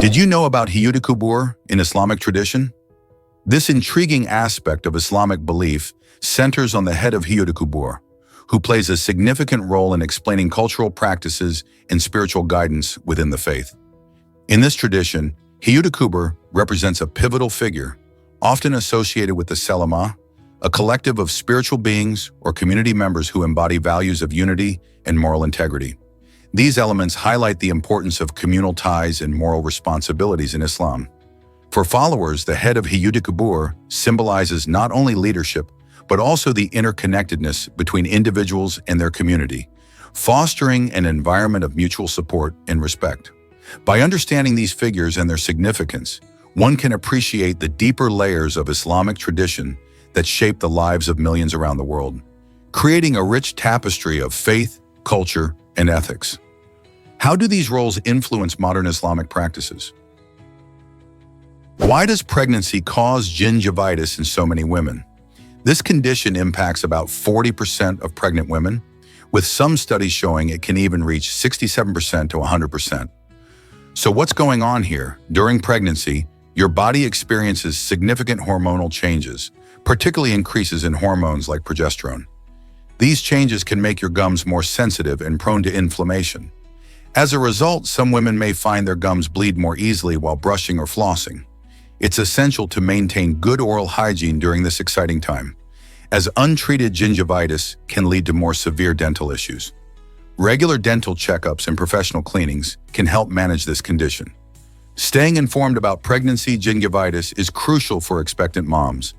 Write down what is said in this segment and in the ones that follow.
Did you know about Hiyudikubur in Islamic tradition? This intriguing aspect of Islamic belief centers on the head of Hiyudikubur, who plays a significant role in explaining cultural practices and spiritual guidance within the faith. In this tradition, Hiyudikubur represents a pivotal figure, often associated with the Selama, a collective of spiritual beings or community members who embody values of unity and moral integrity. These elements highlight the importance of communal ties and moral responsibilities in Islam. For followers, the head of Hiyudikubur symbolizes not only leadership, but also the interconnectedness between individuals and their community, fostering an environment of mutual support and respect. By understanding these figures and their significance, one can appreciate the deeper layers of Islamic tradition that shape the lives of millions around the world, creating a rich tapestry of faith, culture, and ethics. How do these roles influence modern Islamic practices? Why does pregnancy cause gingivitis in so many women? This condition impacts about 40% of pregnant women, with some studies showing it can even reach 67% to 100%. So what's going on here? During pregnancy, your body experiences significant hormonal changes, particularly increases in hormones like progesterone. These changes can make your gums more sensitive and prone to inflammation. As a result, some women may find their gums bleed more easily while brushing or flossing. It's essential to maintain good oral hygiene during this exciting time, as untreated gingivitis can lead to more severe dental issues. Regular dental checkups and professional cleanings can help manage this condition. Staying informed about pregnancy gingivitis is crucial for expectant moms,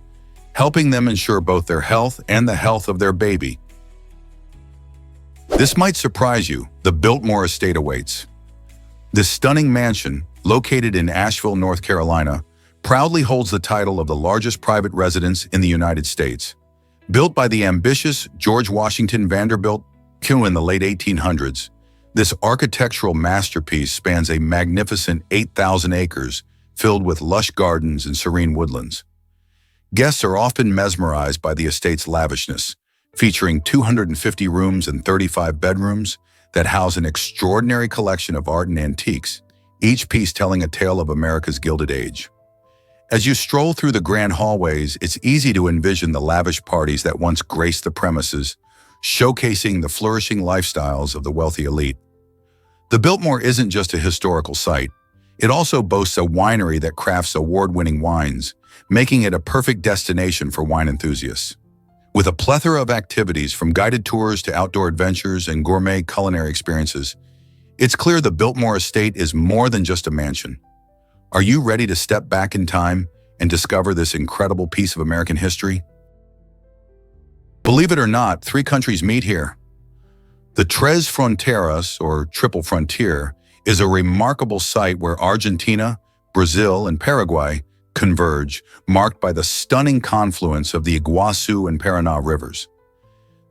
helping them ensure both their health and the health of their baby. This might surprise you, the Builtmore Estate awaits. This stunning mansion, located in Asheville, North Carolina, proudly holds the title of the largest private residence in the United States. Built by the ambitious George Washington Vanderbilt in the late 1800s, this architectural masterpiece spans a magnificent 8,000 acres filled with lush gardens and serene woodlands. Guests are often mesmerized by the estate's lavishness, featuring 250 rooms and 35 bedrooms that house an extraordinary collection of art and antiques, each piece telling a tale of America's Gilded Age. As you stroll through the grand hallways, it's easy to envision the lavish parties that once graced the premises, showcasing the flourishing lifestyles of the wealthy elite. The Builtmore isn't just a historical site. It also boasts a winery that crafts award-winning wines, making it a perfect destination for wine enthusiasts. With a plethora of activities from guided tours to outdoor adventures and gourmet culinary experiences, it's clear the Builtmore Estate is more than just a mansion. Are you ready to step back in time and discover this incredible piece of American history? Believe it or not, 3 countries meet here. The Tres Fronteras, or Triple Frontier, is a remarkable site where Argentina, Brazil, and Paraguay converge, marked by the stunning confluence of the Iguazu and Paraná rivers.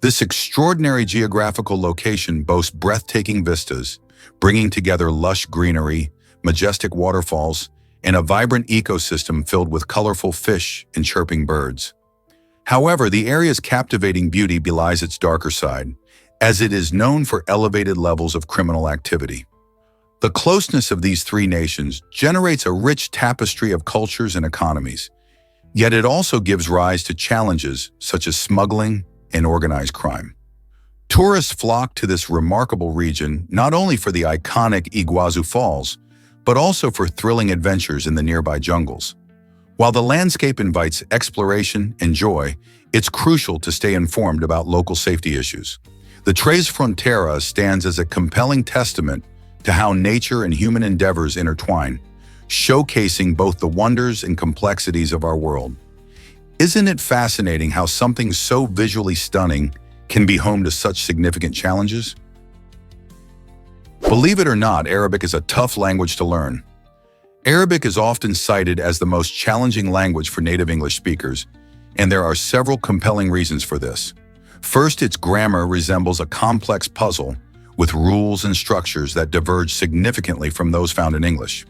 This extraordinary geographical location boasts breathtaking vistas, bringing together lush greenery, majestic waterfalls, and a vibrant ecosystem filled with colorful fish and chirping birds. However, the area's captivating beauty belies its darker side, as it is known for elevated levels of criminal activity. The closeness of these 3 nations generates a rich tapestry of cultures and economies, yet it also gives rise to challenges such as smuggling and organized crime. Tourists flock to this remarkable region not only for the iconic Iguazu Falls, but also for thrilling adventures in the nearby jungles. While the landscape invites exploration and joy, it's crucial to stay informed about local safety issues. The Tres Fronteras stands as a compelling testament to how nature and human endeavors intertwine, showcasing both the wonders and complexities of our world. Isn't it fascinating how something so visually stunning can be home to such significant challenges? Believe it or not, Arabic is a tough language to learn. Arabic is often cited as the most challenging language for native English speakers, and there are several compelling reasons for this. First, its grammar resembles a complex puzzle with rules and structures that diverge significantly from those found in English.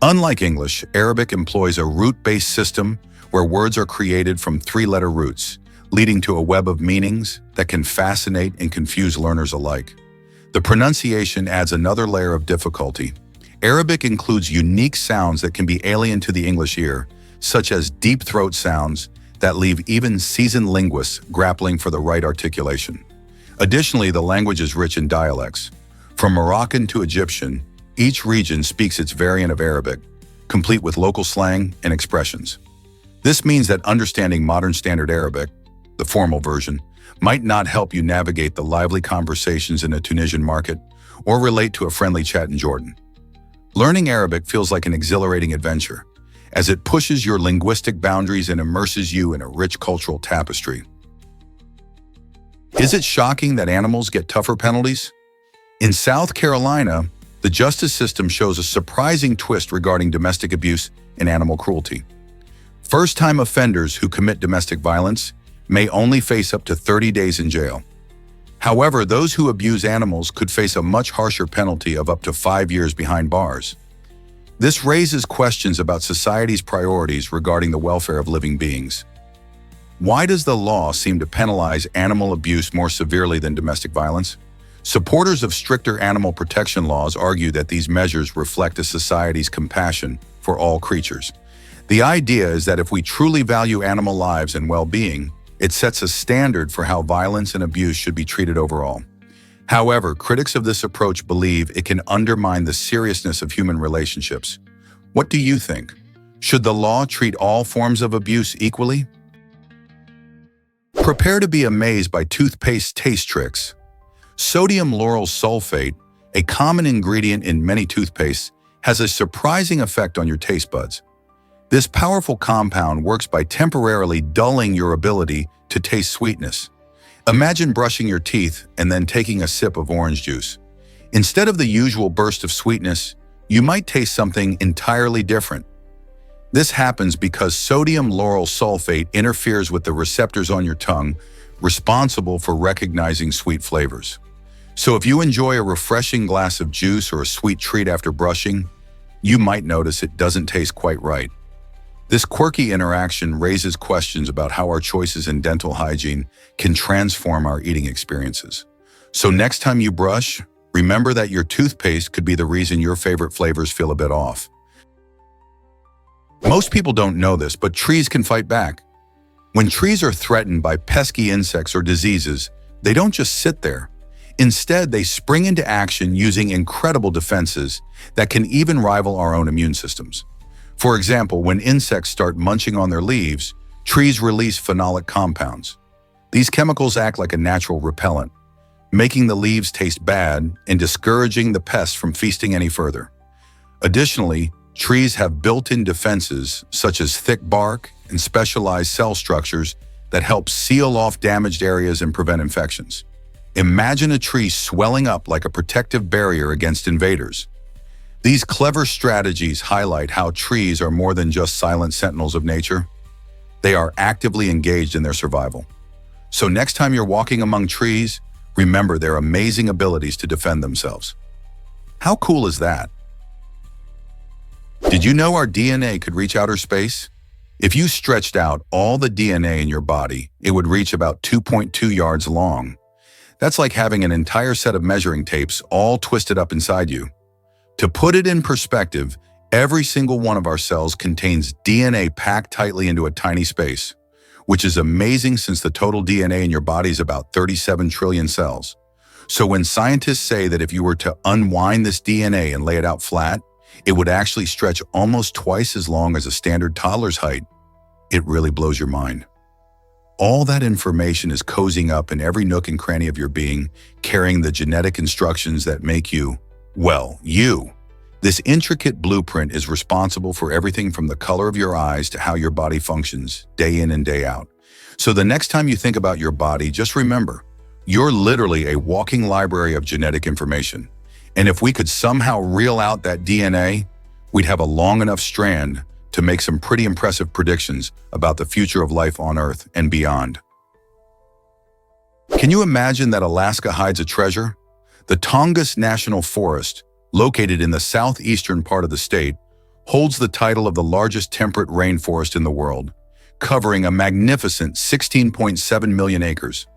Unlike English, Arabic employs a root-based system where words are created from 3-letter roots, leading to a web of meanings that can fascinate and confuse learners alike. The pronunciation adds another layer of difficulty. Arabic includes unique sounds that can be alien to the English ear, such as deep throat sounds that leave even seasoned linguists grappling for the right articulation. Additionally, the language is rich in dialects. From Moroccan to Egyptian, each region speaks its variant of Arabic, complete with local slang and expressions. This means that understanding modern standard Arabic, the formal version, might not help you navigate the lively conversations in a Tunisian market or relate to a friendly chat in Jordan. Learning Arabic feels like an exhilarating adventure, as it pushes your linguistic boundaries and immerses you in a rich cultural tapestry. Is it shocking that animals get tougher penalties? In South Carolina, the justice system shows a surprising twist regarding domestic abuse and animal cruelty. First-time offenders who commit domestic violence may only face up to 30 days in jail. However, those who abuse animals could face a much harsher penalty of up to 5 years behind bars. This raises questions about society's priorities regarding the welfare of living beings. Why does the law seem to penalize animal abuse more severely than domestic violence? Supporters of stricter animal protection laws argue that these measures reflect a society's compassion for all creatures. The idea is that if we truly value animal lives and well-being, it sets a standard for how violence and abuse should be treated overall. However, critics of this approach believe it can undermine the seriousness of human relationships. What do you think? Should the law treat all forms of abuse equally? Prepare to be amazed by toothpaste taste tricks. Sodium lauryl sulfate, a common ingredient in many toothpastes, has a surprising effect on your taste buds. This powerful compound works by temporarily dulling your ability to taste sweetness. Imagine brushing your teeth and then taking a sip of orange juice. Instead of the usual burst of sweetness, you might taste something entirely different. This happens because sodium lauryl sulfate interferes with the receptors on your tongue responsible for recognizing sweet flavors. So if you enjoy a refreshing glass of juice or a sweet treat after brushing, you might notice it doesn't taste quite right. This quirky interaction raises questions about how our choices in dental hygiene can transform our eating experiences. So next time you brush, remember that your toothpaste could be the reason your favorite flavors feel a bit off. Most people don't know this, but trees can fight back. When trees are threatened by pesky insects or diseases, they don't just sit there. Instead, they spring into action using incredible defenses that can even rival our own immune systems. For example, when insects start munching on their leaves, trees release phenolic compounds. These chemicals act like a natural repellent, making the leaves taste bad and discouraging the pests from feasting any further. Additionally, trees have built-in defenses such as thick bark and specialized cell structures that help seal off damaged areas and prevent infections. Imagine a tree swelling up like a protective barrier against invaders. These clever strategies highlight how trees are more than just silent sentinels of nature. They are actively engaged in their survival. So next time you're walking among trees, remember their amazing abilities to defend themselves. How cool is that? Did you know our DNA could reach outer space? If you stretched out all the DNA in your body, it would reach about 2.2 yards long. That's like having an entire set of measuring tapes all twisted up inside you. To put it in perspective, every single one of our cells contains DNA packed tightly into a tiny space, which is amazing since the total DNA in your body is about 37 trillion cells. So when scientists say that if you were to unwind this DNA and lay it out flat, it would actually stretch almost twice as long as a standard toddler's height, it really blows your mind. All that information is cozying up in every nook and cranny of your being, carrying the genetic instructions that make you, well, you. This intricate blueprint is responsible for everything from the color of your eyes to how your body functions, day in and day out. So the next time you think about your body, just remember, you're literally a walking library of genetic information. And if we could somehow reel out that DNA, we'd have a long enough strand to make some pretty impressive predictions about the future of life on Earth and beyond. Can you imagine that Alaska hides a treasure? The Tongass National Forest, located in the southeastern part of the state, holds the title of the largest temperate rainforest in the world, covering a magnificent 16.7 million acres.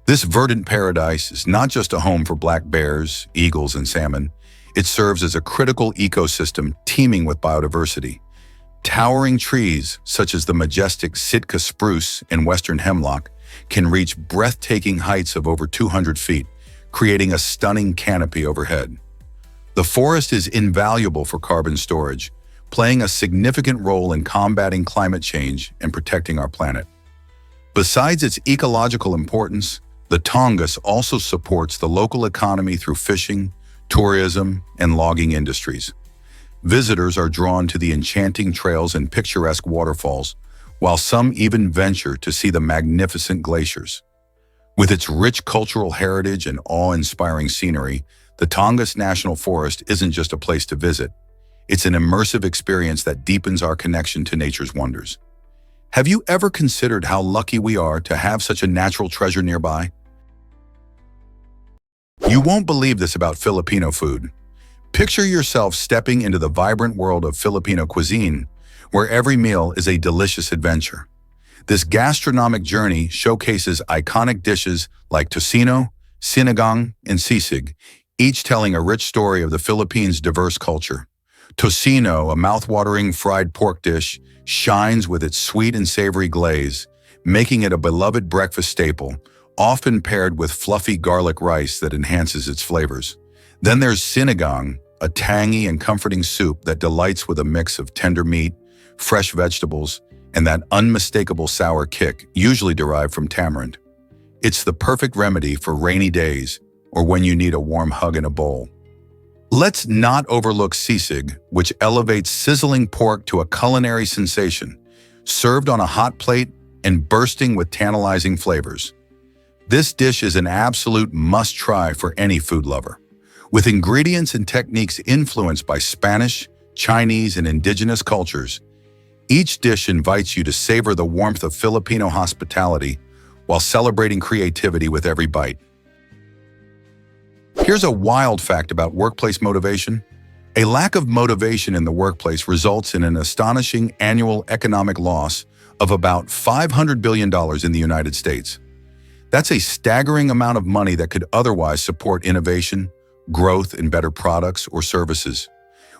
This verdant paradise is not just a home for black bears, eagles, and salmon. It serves as a critical ecosystem teeming with biodiversity. Towering trees, such as the majestic Sitka spruce and western hemlock, can reach breathtaking heights of over 200 feet, creating a stunning canopy overhead. The forest is invaluable for carbon storage, playing a significant role in combating climate change and protecting our planet. Besides its ecological importance, the Tongass also supports the local economy through fishing, tourism, and logging industries. Visitors are drawn to the enchanting trails and picturesque waterfalls, while some even venture to see the magnificent glaciers. With its rich cultural heritage and awe-inspiring scenery, the Tongass National Forest isn't just a place to visit. It's an immersive experience that deepens our connection to nature's wonders. Have you ever considered how lucky we are to have such a natural treasure nearby? You won't believe this about Filipino food. Picture yourself stepping into the vibrant world of Filipino cuisine, where every meal is a delicious adventure. This gastronomic journey showcases iconic dishes like tocino, sinigang, and sisig, each telling a rich story of the Philippines' diverse culture. Tocino, a mouth-watering fried pork dish, shines with its sweet and savory glaze, making it a beloved breakfast staple, often paired with fluffy garlic rice that enhances its flavors. Then there's sinigang, a tangy and comforting soup that delights with a mix of tender meat, fresh vegetables, and that unmistakable sour kick, usually derived from tamarind. It's the perfect remedy for rainy days or when you need a warm hug in a bowl. Let's not overlook sisig, which elevates sizzling pork to a culinary sensation, served on a hot plate and bursting with tantalizing flavors. This dish is an absolute must-try for any food lover. With ingredients and techniques influenced by Spanish, Chinese, and indigenous cultures, each dish invites you to savor the warmth of Filipino hospitality while celebrating creativity with every bite. Here's a wild fact about workplace motivation. A lack of motivation in the workplace results in an astonishing annual economic loss of about $500 billion in the United States. That's a staggering amount of money that could otherwise support innovation, growth, and better products or services.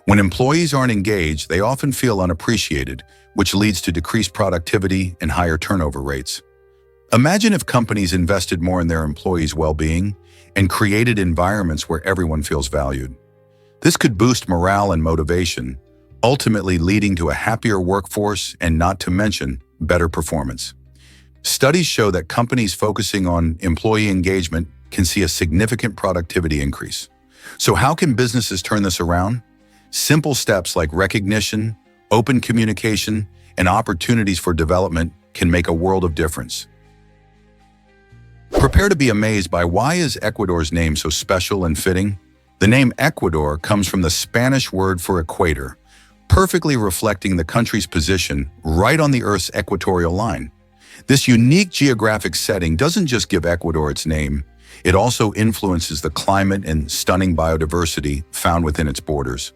When employees aren't engaged, they often feel unappreciated, which leads to decreased productivity and higher turnover rates. Imagine if companies invested more in their employees' well-being and created environments where everyone feels valued. This could boost morale and motivation, ultimately leading to a happier workforce and, not to mention, better performance. Studies show that companies focusing on employee engagement can see a significant productivity increase. So how can businesses turn this around? Simple steps like recognition, open communication, and opportunities for development can make a world of difference. Prepare to be amazed by why is Ecuador's name so special and fitting? The name Ecuador comes from the Spanish word for equator, perfectly reflecting the country's position right on the Earth's equatorial line. This unique geographic setting doesn't just give Ecuador its name, it also influences the climate and stunning biodiversity found within its borders.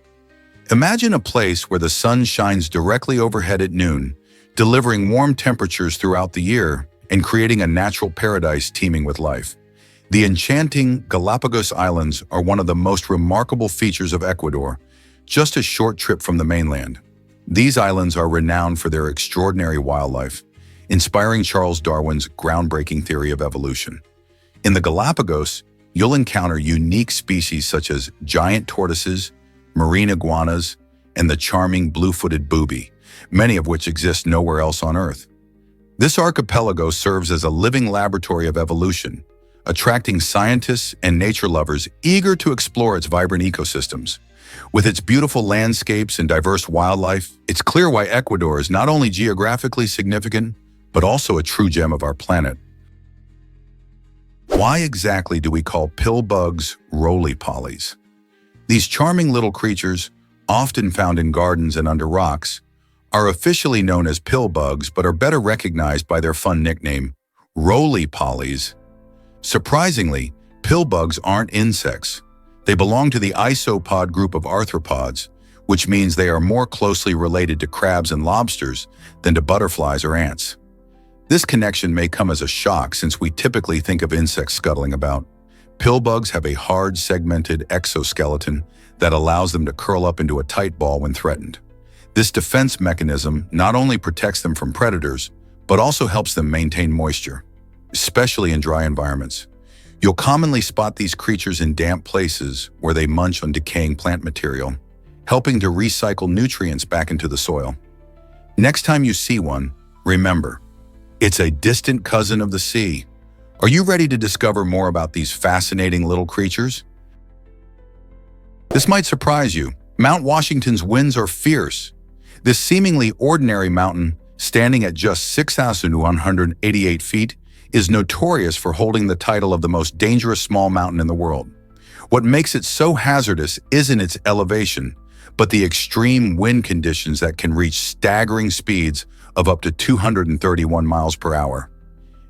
Imagine a place where the sun shines directly overhead at noon, delivering warm temperatures throughout the year and creating a natural paradise teeming with life. The enchanting Galapagos Islands are one of the most remarkable features of Ecuador, just a short trip from the mainland. These islands are renowned for their extraordinary wildlife, inspiring Charles Darwin's groundbreaking theory of evolution. In the Galapagos, you'll encounter unique species such as giant tortoises, marine iguanas, and the charming blue-footed booby, many of which exist nowhere else on Earth. This archipelago serves as a living laboratory of evolution, attracting scientists and nature lovers eager to explore its vibrant ecosystems. With its beautiful landscapes and diverse wildlife, it's clear why Ecuador is not only geographically significant, but also a true gem of our planet. Why exactly do we call pillbugs roly-polies? These charming little creatures, often found in gardens and under rocks, are officially known as pillbugs but are better recognized by their fun nickname, roly-polies. Surprisingly, pillbugs aren't insects. They belong to the isopod group of arthropods, which means they are more closely related to crabs and lobsters than to butterflies or ants. This connection may come as a shock since we typically think of insects scuttling about. Pillbugs have a hard, segmented exoskeleton that allows them to curl up into a tight ball when threatened. This defense mechanism not only protects them from predators, but also helps them maintain moisture, especially in dry environments. You'll commonly spot these creatures in damp places where they munch on decaying plant material, helping to recycle nutrients back into the soil. Next time you see one, remember, it's a distant cousin of the sea. Are you ready to discover more about these fascinating little creatures? This might surprise you. Mount Washington's winds are fierce. This seemingly ordinary mountain, standing at just 6,188 feet, is notorious for holding the title of the most dangerous small mountain in the world. What makes it so hazardous isn't its elevation, but the extreme wind conditions that can reach staggering speeds of up to 231 miles per hour.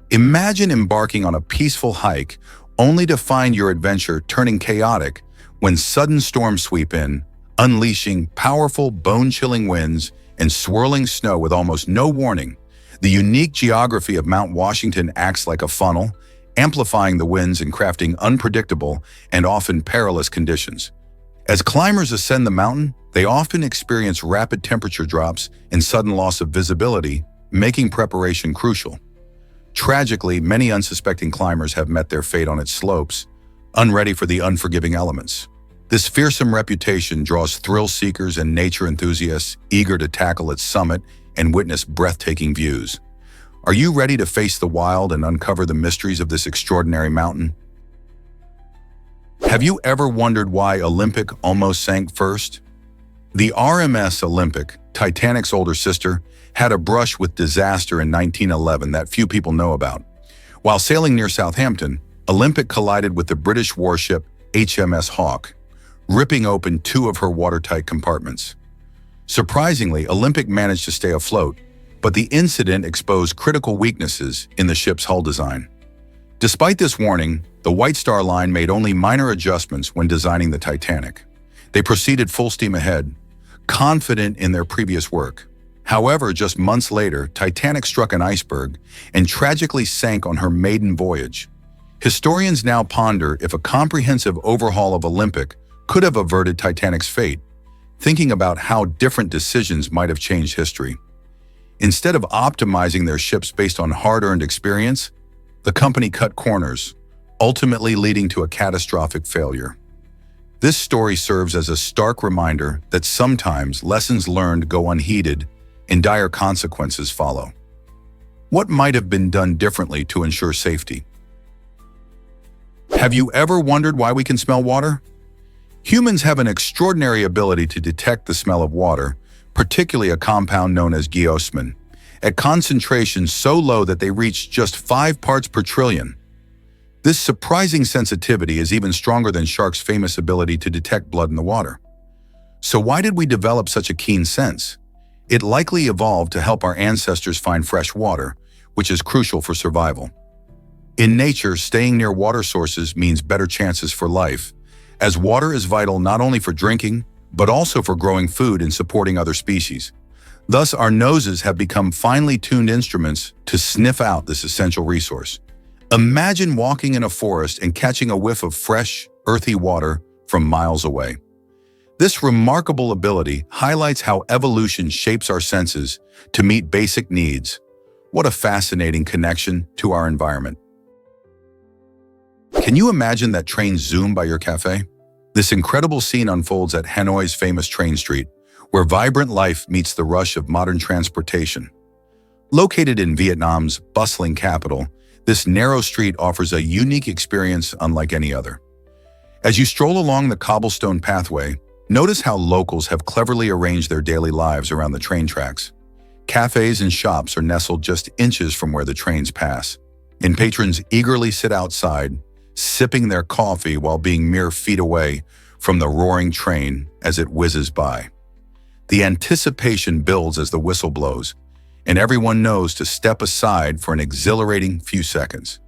Imagine embarking on a peaceful hike only to find your adventure turning chaotic when sudden storms sweep in, unleashing powerful, bone-chilling winds and swirling snow with almost no warning. The unique geography of Mount Washington acts like a funnel, amplifying the winds and crafting unpredictable and often perilous conditions. As climbers ascend the mountain, they often experience rapid temperature drops and sudden loss of visibility, making preparation crucial. Tragically, many unsuspecting climbers have met their fate on its slopes, unready for the unforgiving elements. This fearsome reputation draws thrill seekers and nature enthusiasts eager to tackle its summit and witness breathtaking views. Are you ready to face the wild and uncover the mysteries of this extraordinary mountain? Have you ever wondered why Olympic almost sank first? The RMS Olympic, Titanic's older sister, had a brush with disaster in 1911 that few people know about. While sailing near Southampton, Olympic collided with the British warship HMS Hawke, ripping open two of her watertight compartments. Surprisingly, Olympic managed to stay afloat, but the incident exposed critical weaknesses in the ship's hull design. Despite this warning, the White Star Line made only minor adjustments when designing the Titanic. They proceeded full steam ahead, confident in their previous work. However, just months later, Titanic struck an iceberg and tragically sank on her maiden voyage. Historians now ponder if a comprehensive overhaul of Olympic could have averted Titanic's fate, thinking about how different decisions might have changed history. Instead of optimizing their ships based on hard-earned experience, the company cut corners, ultimately leading to a catastrophic failure. This story serves as a stark reminder that sometimes lessons learned go unheeded and dire consequences follow. What might have been done differently to ensure safety? Have you ever wondered why we can smell water? Humans have an extraordinary ability to detect the smell of water, particularly a compound known as geosmin, at concentrations so low that they reach just 5 parts per trillion. This surprising sensitivity is even stronger than sharks' famous ability to detect blood in the water. So why did we develop such a keen sense? It likely evolved to help our ancestors find fresh water, which is crucial for survival. In nature, staying near water sources means better chances for life, as water is vital not only for drinking, but also for growing food and supporting other species. Thus, our noses have become finely tuned instruments to sniff out this essential resource. Imagine walking in a forest and catching a whiff of fresh, earthy water from miles away. This remarkable ability highlights how evolution shapes our senses to meet basic needs. What a fascinating connection to our environment. Can you imagine that trains zoom by your cafe? This incredible scene unfolds at Hanoi's famous train street, where vibrant life meets the rush of modern transportation. Located in Vietnam's bustling capital, this narrow street offers a unique experience unlike any other. As you stroll along the cobblestone pathway, notice how locals have cleverly arranged their daily lives around the train tracks. Cafes and shops are nestled just inches from where the trains pass, and patrons eagerly sit outside, sipping their coffee while being mere feet away from the roaring train as it whizzes by. The anticipation builds as the whistle blows, and everyone knows to step aside for an exhilarating few seconds.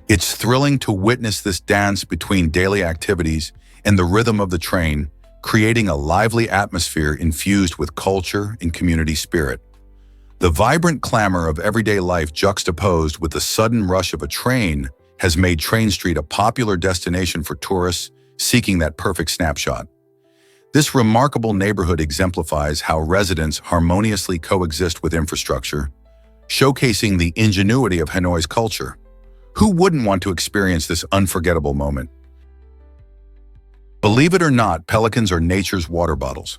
It's thrilling to witness this dance between daily activities and the rhythm of the train, creating a lively atmosphere infused with culture and community spirit. The vibrant clamor of everyday life juxtaposed with the sudden rush of a train has made Train Street a popular destination for tourists seeking that perfect snapshot. This remarkable neighborhood exemplifies how residents harmoniously coexist with infrastructure, showcasing the ingenuity of Hanoi's culture. Who wouldn't want to experience this unforgettable moment? Believe it or not, pelicans are nature's water bottles.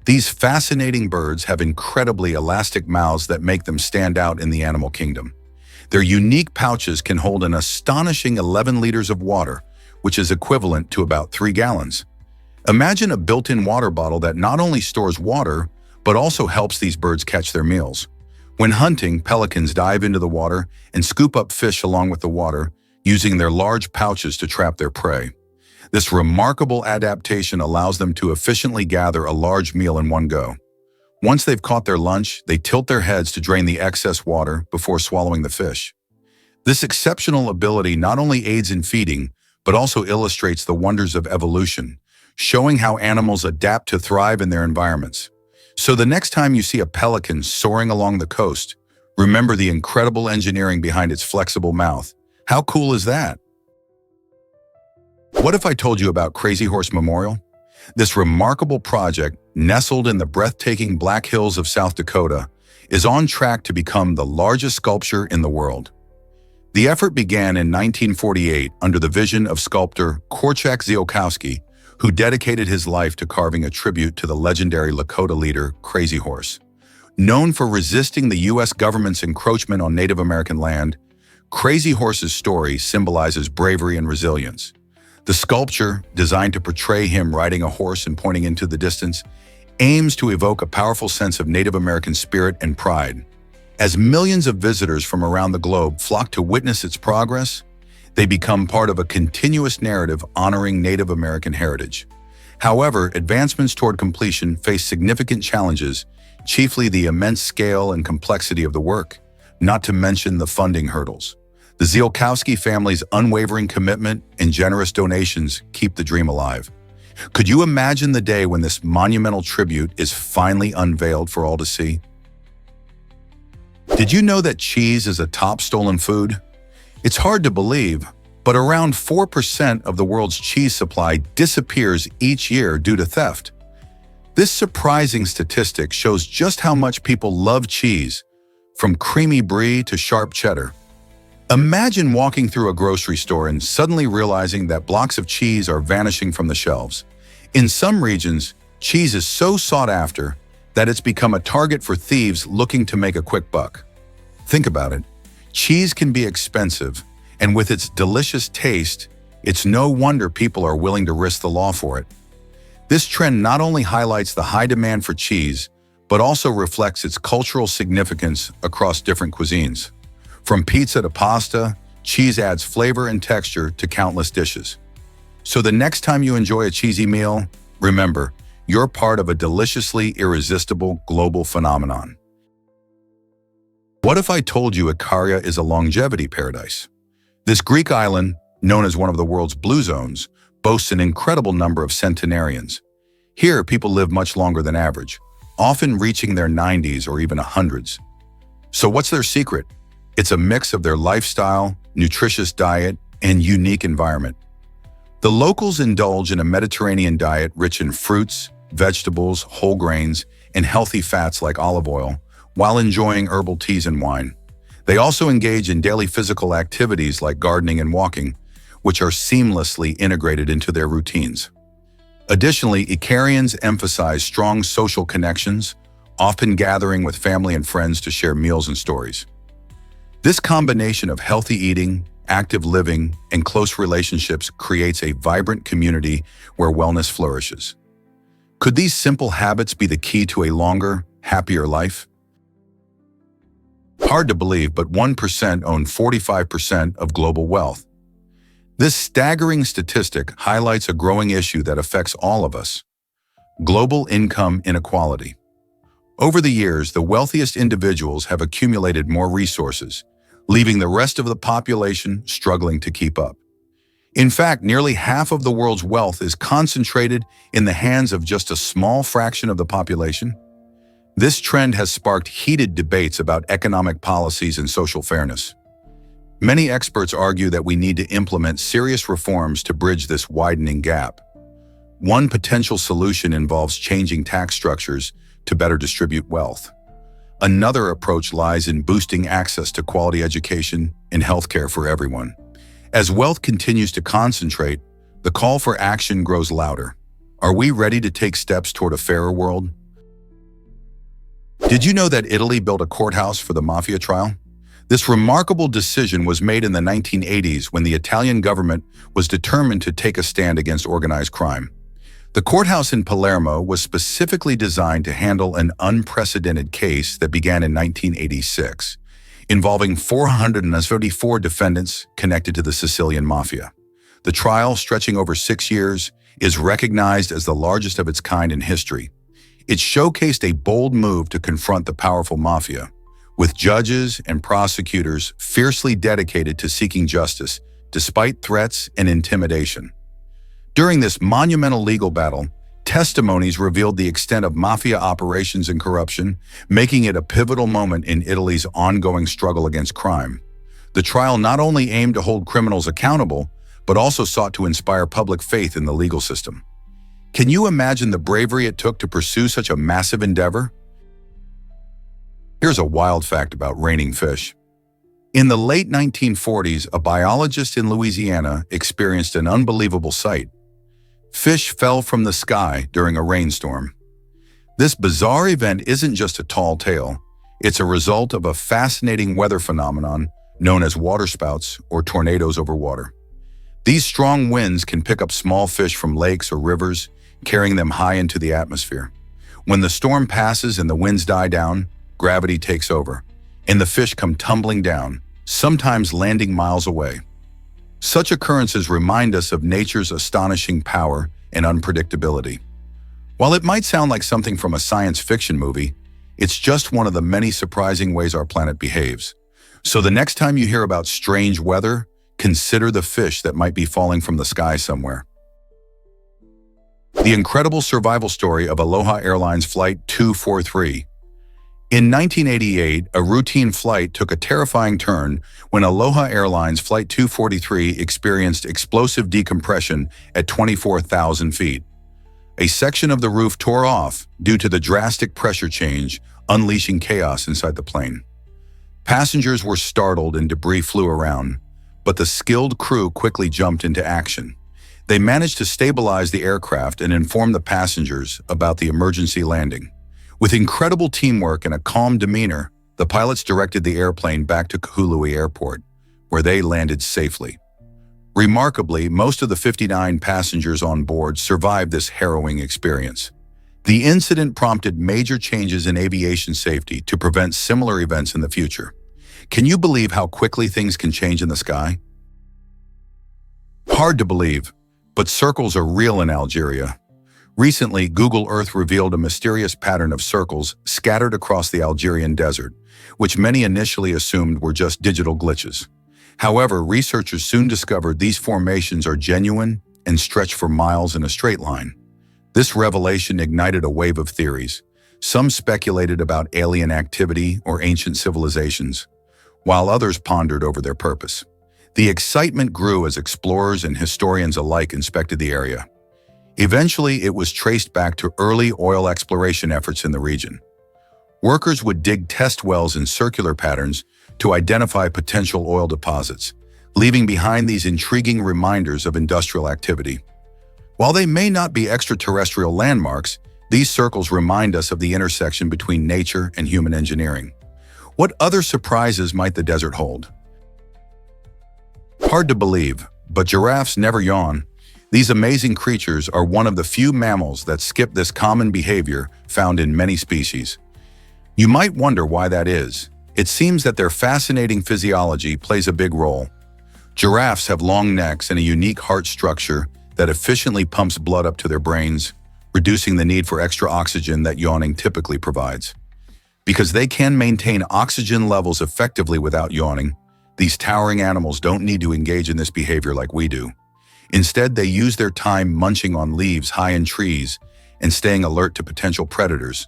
These fascinating birds have incredibly elastic mouths that make them stand out in the animal kingdom. Their unique pouches can hold an astonishing 11 liters of water, which is equivalent to about 3 gallons. Imagine a built-in water bottle that not only stores water, but also helps these birds catch their meals. When hunting, pelicans dive into the water and scoop up fish along with the water, using their large pouches to trap their prey. This remarkable adaptation allows them to efficiently gather a large meal in one go. Once they've caught their lunch, they tilt their heads to drain the excess water before swallowing the fish. This exceptional ability not only aids in feeding, but also illustrates the wonders of evolution, showing how animals adapt to thrive in their environments. So the next time you see a pelican soaring along the coast, remember the incredible engineering behind its flexible mouth. How cool is that? What if I told you about Crazy Horse Memorial? This remarkable project, nestled in the breathtaking Black Hills of South Dakota, is on track to become the largest sculpture in the world. The effort began in 1948 under the vision of sculptor Korczak Ziolkowski, who dedicated his life to carving a tribute to the legendary Lakota leader, Crazy Horse. Known for resisting the U.S. government's encroachment on Native American land, Crazy Horse's story symbolizes bravery and resilience. The sculpture, designed to portray him riding a horse and pointing into the distance, aims to evoke a powerful sense of Native American spirit and pride. As millions of visitors from around the globe flock to witness its progress, they become part of a continuous narrative honoring Native American heritage. However, advancements toward completion face significant challenges, chiefly the immense scale and complexity of the work, not to mention the funding hurdles. The Ziolkowski family's unwavering commitment and generous donations keep the dream alive. Could you imagine the day when this monumental tribute is finally unveiled for all to see? Did you know that cheese is a top stolen food? It's hard to believe, but around 4% of the world's cheese supply disappears each year due to theft. This surprising statistic shows just how much people love cheese, from creamy brie to sharp cheddar. Imagine walking through a grocery store and suddenly realizing that blocks of cheese are vanishing from the shelves. In some regions, cheese is so sought after that it's become a target for thieves looking to make a quick buck. Think about it. Cheese can be expensive, and with its delicious taste, it's no wonder people are willing to risk the law for it. This trend not only highlights the high demand for cheese, but also reflects its cultural significance across different cuisines. From pizza to pasta, cheese adds flavor and texture to countless dishes. So the next time you enjoy a cheesy meal, remember, you're part of a deliciously irresistible global phenomenon. What if I told you Aaria is a longevity paradise? This Greek island, known as one of the world's blue zones, boasts an incredible number of centenarians. Here, people live much longer than average, often reaching their 90s or even 100s. So what's their secret? It's a mix of their lifestyle, nutritious diet, and unique environment. The locals indulge in a Mediterranean diet rich in fruits, vegetables, whole grains, and healthy fats like olive oil, while enjoying herbal teas and wine. They also engage in daily physical activities like gardening and walking, which are seamlessly integrated into their routines. Additionally, Icarians emphasize strong social connections, often gathering with family and friends to share meals and stories. This combination of healthy eating, active living, and close relationships creates a vibrant community where wellness flourishes. Could these simple habits be the key to a longer, happier life? Hard to believe, but 1% own 45% of global wealth. This staggering statistic highlights a growing issue that affects all of us: global income inequality. Over the years, the wealthiest individuals have accumulated more resources, leaving the rest of the population struggling to keep up. In fact, nearly half of the world's wealth is concentrated in the hands of just a small fraction of the population. This trend has sparked heated debates about economic policies and social fairness. Many experts argue that we need to implement serious reforms to bridge this widening gap. One potential solution involves changing tax structures to better distribute wealth. Another approach lies in boosting access to quality education and healthcare for everyone. As wealth continues to concentrate, the call for action grows louder. Are we ready to take steps toward a fairer world? Did you know that Italy built a courthouse for the mafia trial? This remarkable decision was made in the 1980s when the Italian government was determined to take a stand against organized crime. The courthouse in Palermo was specifically designed to handle an unprecedented case that began in 1986, involving 434 defendants connected to the Sicilian mafia. The trial, stretching over 6 years, is recognized as the largest of its kind in history. It showcased a bold move to confront the powerful mafia, with judges and prosecutors fiercely dedicated to seeking justice despite threats and intimidation. During this monumental legal battle, testimonies revealed the extent of mafia operations and corruption, making it a pivotal moment in Italy's ongoing struggle against crime. The trial not only aimed to hold criminals accountable, but also sought to inspire public faith in the legal system. Can you imagine the bravery it took to pursue such a massive endeavor? Here's a wild fact about raining fish. In the late 1940s, a biologist in Louisiana experienced an unbelievable sight. Fish fell from the sky during a rainstorm. This bizarre event isn't just a tall tale. It's a result of a fascinating weather phenomenon known as waterspouts or tornadoes over water. These strong winds can pick up small fish from lakes or rivers, carrying them high into the atmosphere. When the storm passes and the winds die down, gravity takes over, and the fish come tumbling down, sometimes landing miles away. Such occurrences remind us of nature's astonishing power and unpredictability. While it might sound like something from a science fiction movie, it's just one of the many surprising ways our planet behaves. So the next time you hear about strange weather, consider the fish that might be falling from the sky somewhere. The incredible survival story of Aloha Airlines Flight 243. In 1988, a routine flight took a terrifying turn when Aloha Airlines Flight 243 experienced explosive decompression at 24,000 feet. A section of the roof tore off due to the drastic pressure change, unleashing chaos inside the plane. Passengers were startled and debris flew around, but the skilled crew quickly jumped into action. They managed to stabilize the aircraft and inform the passengers about the emergency landing. With incredible teamwork and a calm demeanor, the pilots directed the airplane back to Kahului Airport, where they landed safely. Remarkably, most of the 59 passengers on board survived this harrowing experience. The incident prompted major changes in aviation safety to prevent similar events in the future. Can you believe how quickly things can change in the sky? Hard to believe, but circles are real in Algeria. Recently, Google Earth revealed a mysterious pattern of circles scattered across the Algerian desert, which many initially assumed were just digital glitches. However, researchers soon discovered these formations are genuine and stretch for miles in a straight line. This revelation ignited a wave of theories. Some speculated about alien activity or ancient civilizations, while others pondered over their purpose. The excitement grew as explorers and historians alike inspected the area. Eventually, it was traced back to early oil exploration efforts in the region. Workers would dig test wells in circular patterns to identify potential oil deposits, leaving behind these intriguing reminders of industrial activity. While they may not be extraterrestrial landmarks, these circles remind us of the intersection between nature and human engineering. What other surprises might the desert hold? Hard to believe, but giraffes never yawn. These amazing creatures are one of the few mammals that skip this common behavior found in many species. You might wonder why that is. It seems that their fascinating physiology plays a big role. Giraffes have long necks and a unique heart structure that efficiently pumps blood up to their brains, reducing the need for extra oxygen that yawning typically provides. Because they can maintain oxygen levels effectively without yawning, these towering animals don't need to engage in this behavior like we do. Instead, they use their time munching on leaves high in trees and staying alert to potential predators.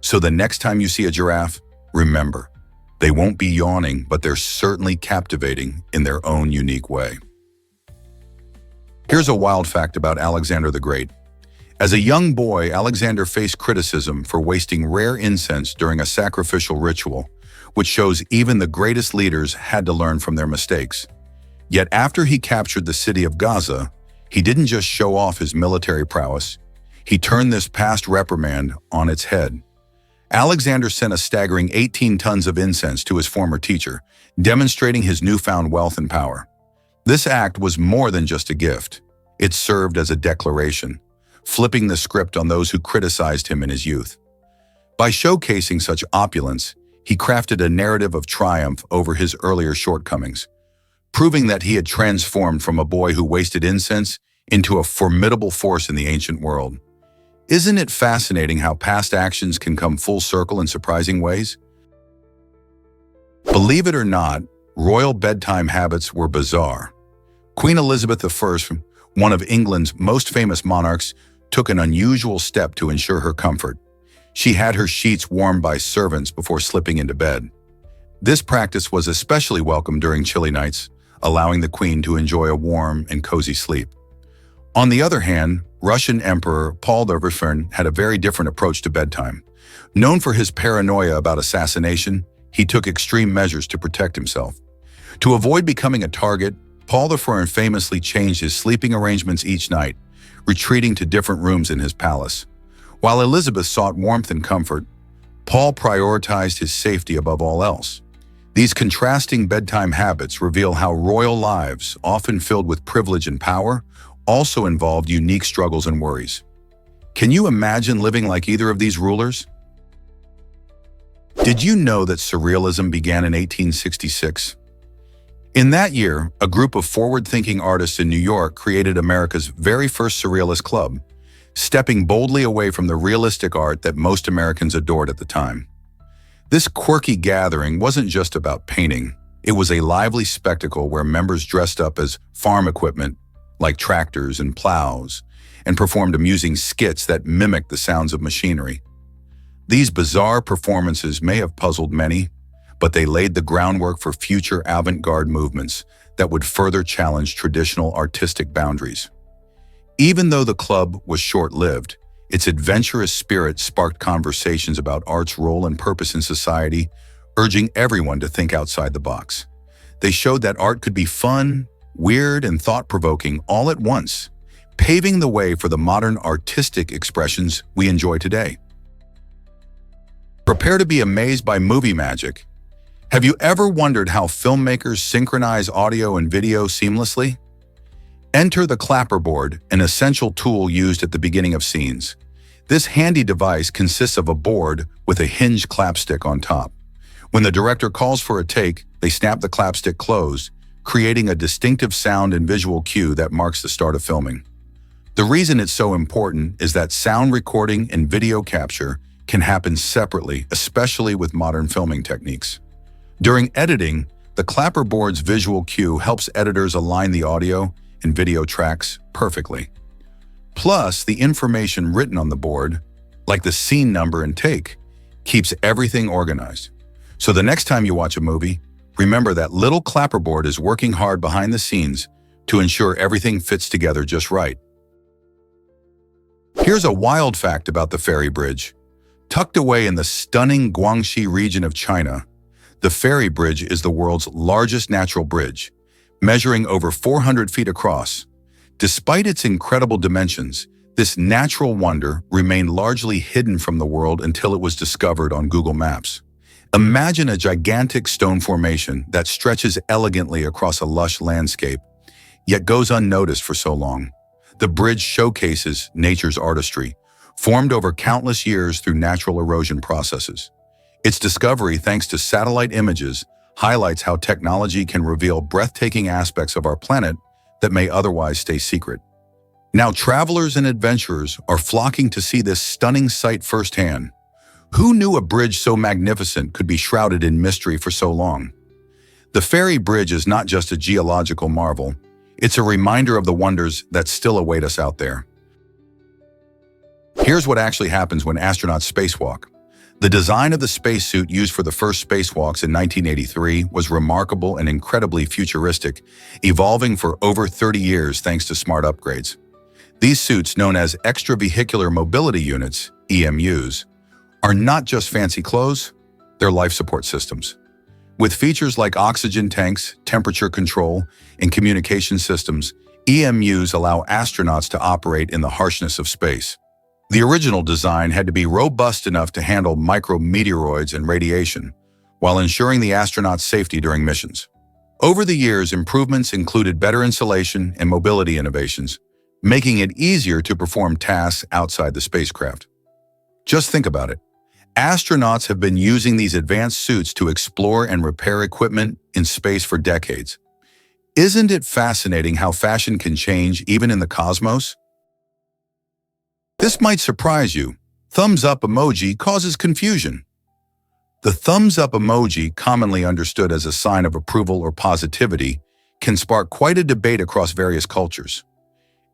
So the next time you see a giraffe, remember, they won't be yawning, but they're certainly captivating in their own unique way. Here's a wild fact about Alexander the Great. As a young boy, Alexander faced criticism for wasting rare incense during a sacrificial ritual, which shows even the greatest leaders had to learn from their mistakes. Yet after he captured the city of Gaza, he didn't just show off his military prowess, he turned this past reprimand on its head. Alexander sent a staggering 18 tons of incense to his former teacher, demonstrating his newfound wealth and power. This act was more than just a gift. It served as a declaration, flipping the script on those who criticized him in his youth. By showcasing such opulence, he crafted a narrative of triumph over his earlier shortcomings, proving that he had transformed from a boy who wasted incense into a formidable force in the ancient world. Isn't it fascinating how past actions can come full circle in surprising ways? Believe it or not, royal bedtime habits were bizarre. Queen Elizabeth I, one of England's most famous monarchs, took an unusual step to ensure her comfort. She had her sheets warmed by servants before slipping into bed. This practice was especially welcome during chilly nights, allowing the Queen to enjoy a warm and cozy sleep. On the other hand, Russian Emperor Paul I had a very different approach to bedtime. Known for his paranoia about assassination, he took extreme measures to protect himself. To avoid becoming a target, Paul I famously changed his sleeping arrangements each night, retreating to different rooms in his palace. While Elizabeth sought warmth and comfort, Paul prioritized his safety above all else. These contrasting bedtime habits reveal how royal lives, often filled with privilege and power, also involved unique struggles and worries. Can you imagine living like either of these rulers? Did you know that surrealism began in 1866? In that year, a group of forward-thinking artists in New York created America's very first surrealist club, stepping boldly away from the realistic art that most Americans adored at the time. This quirky gathering wasn't just about painting. It was a lively spectacle where members dressed up as farm equipment, like tractors and plows, and performed amusing skits that mimicked the sounds of machinery. These bizarre performances may have puzzled many, but they laid the groundwork for future avant-garde movements that would further challenge traditional artistic boundaries. Even though the club was short-lived, its adventurous spirit sparked conversations about art's role and purpose in society, urging everyone to think outside the box. They showed that art could be fun, weird, and thought-provoking all at once, paving the way for the modern artistic expressions we enjoy today. Prepare to be amazed by movie magic. Have you ever wondered how filmmakers synchronize audio and video seamlessly? Enter the Clapperboard, an essential tool used at the beginning of scenes. This handy device consists of a board with a hinged clapstick on top. When the director calls for a take, they snap the clapstick closed, creating a distinctive sound and visual cue that marks the start of filming. The reason it's so important is that sound recording and video capture can happen separately, especially with modern filming techniques. During editing, the Clapperboard's visual cue helps editors align the audio and video tracks perfectly. Plus, the information written on the board, like the scene number and take, keeps everything organized. So the next time you watch a movie, remember that little Clapperboard is working hard behind the scenes to ensure everything fits together just right. Here's a wild fact about the Ferry Bridge. Tucked away in the stunning Guangxi region of China, the Ferry Bridge is the world's largest natural bridge, measuring over 400 feet across. Despite its incredible dimensions, this natural wonder remained largely hidden from the world until it was discovered on Google Maps. Imagine a gigantic stone formation that stretches elegantly across a lush landscape, yet goes unnoticed for so long. The bridge showcases nature's artistry, formed over countless years through natural erosion processes. Its discovery, thanks to satellite images, highlights how technology can reveal breathtaking aspects of our planet that may otherwise stay secret. Now, travelers and adventurers are flocking to see this stunning sight firsthand. Who knew a bridge so magnificent could be shrouded in mystery for so long? The Ferry Bridge is not just a geological marvel, it's a reminder of the wonders that still await us out there. Here's what actually happens when astronauts spacewalk. The design of the spacesuit used for the first spacewalks in 1983 was remarkable and incredibly futuristic, evolving for over 30 years thanks to smart upgrades. These suits, known as extravehicular mobility units, EMUs, are not just fancy clothes, they're life support systems. With features like oxygen tanks, temperature control, and communication systems, EMUs allow astronauts to operate in the harshness of space. The original design had to be robust enough to handle micrometeoroids and radiation, while ensuring the astronauts' safety during missions. Over the years, improvements included better insulation and mobility innovations, making it easier to perform tasks outside the spacecraft. Just think about it. Astronauts have been using these advanced suits to explore and repair equipment in space for decades. Isn't it fascinating how fashion can change even in the cosmos? This might surprise you. Thumbs up emoji causes confusion. The thumbs up emoji, commonly understood as a sign of approval or positivity, can spark quite a debate across various cultures.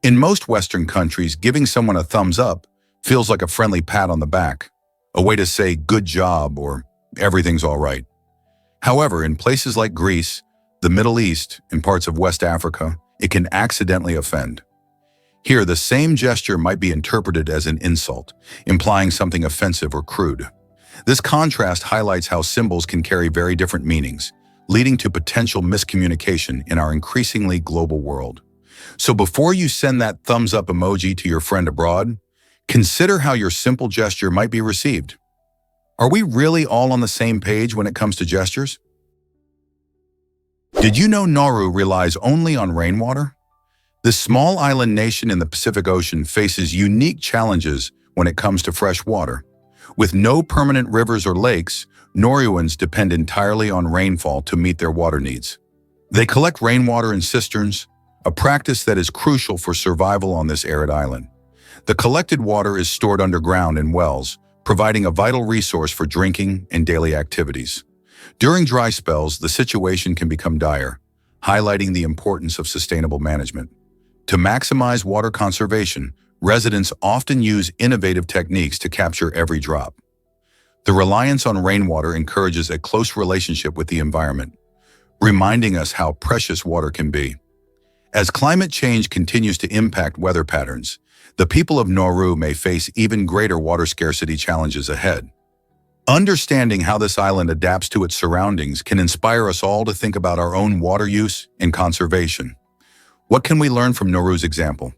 In most Western countries, giving someone a thumbs up feels like a friendly pat on the back, a way to say good job or everything's all right. However, in places like Greece, the Middle East, and parts of West Africa, it can accidentally offend. Here, the same gesture might be interpreted as an insult, implying something offensive or crude. This contrast highlights how symbols can carry very different meanings, leading to potential miscommunication in our increasingly global world. So before you send that thumbs up emoji to your friend abroad, consider how your simple gesture might be received. Are we really all on the same page when it comes to gestures? Did you know Naru relies only on rainwater? This small island nation in the Pacific Ocean faces unique challenges when it comes to fresh water. With no permanent rivers or lakes, Nauruans depend entirely on rainfall to meet their water needs. They collect rainwater in cisterns, a practice that is crucial for survival on this arid island. The collected water is stored underground in wells, providing a vital resource for drinking and daily activities. During dry spells, the situation can become dire, highlighting the importance of sustainable management. To maximize water conservation, residents often use innovative techniques to capture every drop. The reliance on rainwater encourages a close relationship with the environment, reminding us how precious water can be. As climate change continues to impact weather patterns, the people of Nauru may face even greater water scarcity challenges ahead. Understanding how this island adapts to its surroundings can inspire us all to think about our own water use and conservation. What can we learn from Nauru's example?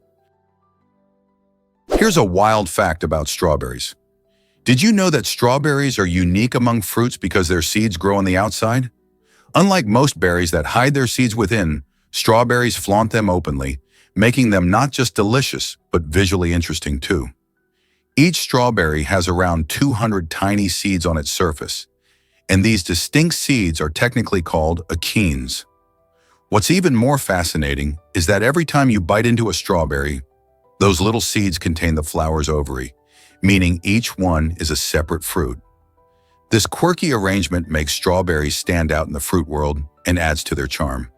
Here's a wild fact about strawberries. Did you know that strawberries are unique among fruits because their seeds grow on the outside? Unlike most berries that hide their seeds within, strawberries flaunt them openly, making them not just delicious, but visually interesting too. Each strawberry has around 200 tiny seeds on its surface, and these distinct seeds are technically called achenes. What's even more fascinating is that every time you bite into a strawberry, those little seeds contain the flower's ovary, meaning each one is a separate fruit. This quirky arrangement makes strawberries stand out in the fruit world and adds to their charm.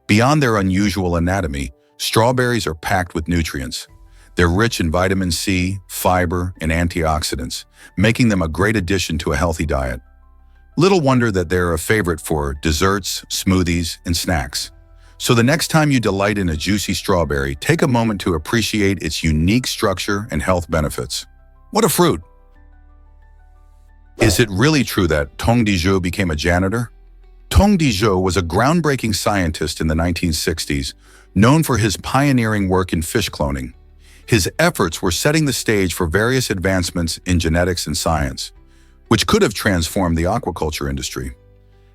Beyond their unusual anatomy, strawberries are packed with nutrients. They're rich in vitamin C, fiber, and antioxidants, making them a great addition to a healthy diet. Little wonder that they're a favorite for desserts, smoothies, and snacks. So the next time you delight in a juicy strawberry, take a moment to appreciate its unique structure and health benefits. What a fruit! Is it really true that Tong Dijou became a janitor? Tong Dijou was a groundbreaking scientist in the 1960s, known for his pioneering work in fish cloning. His efforts were setting the stage for various advancements in genetics and science, which could have transformed the aquaculture industry.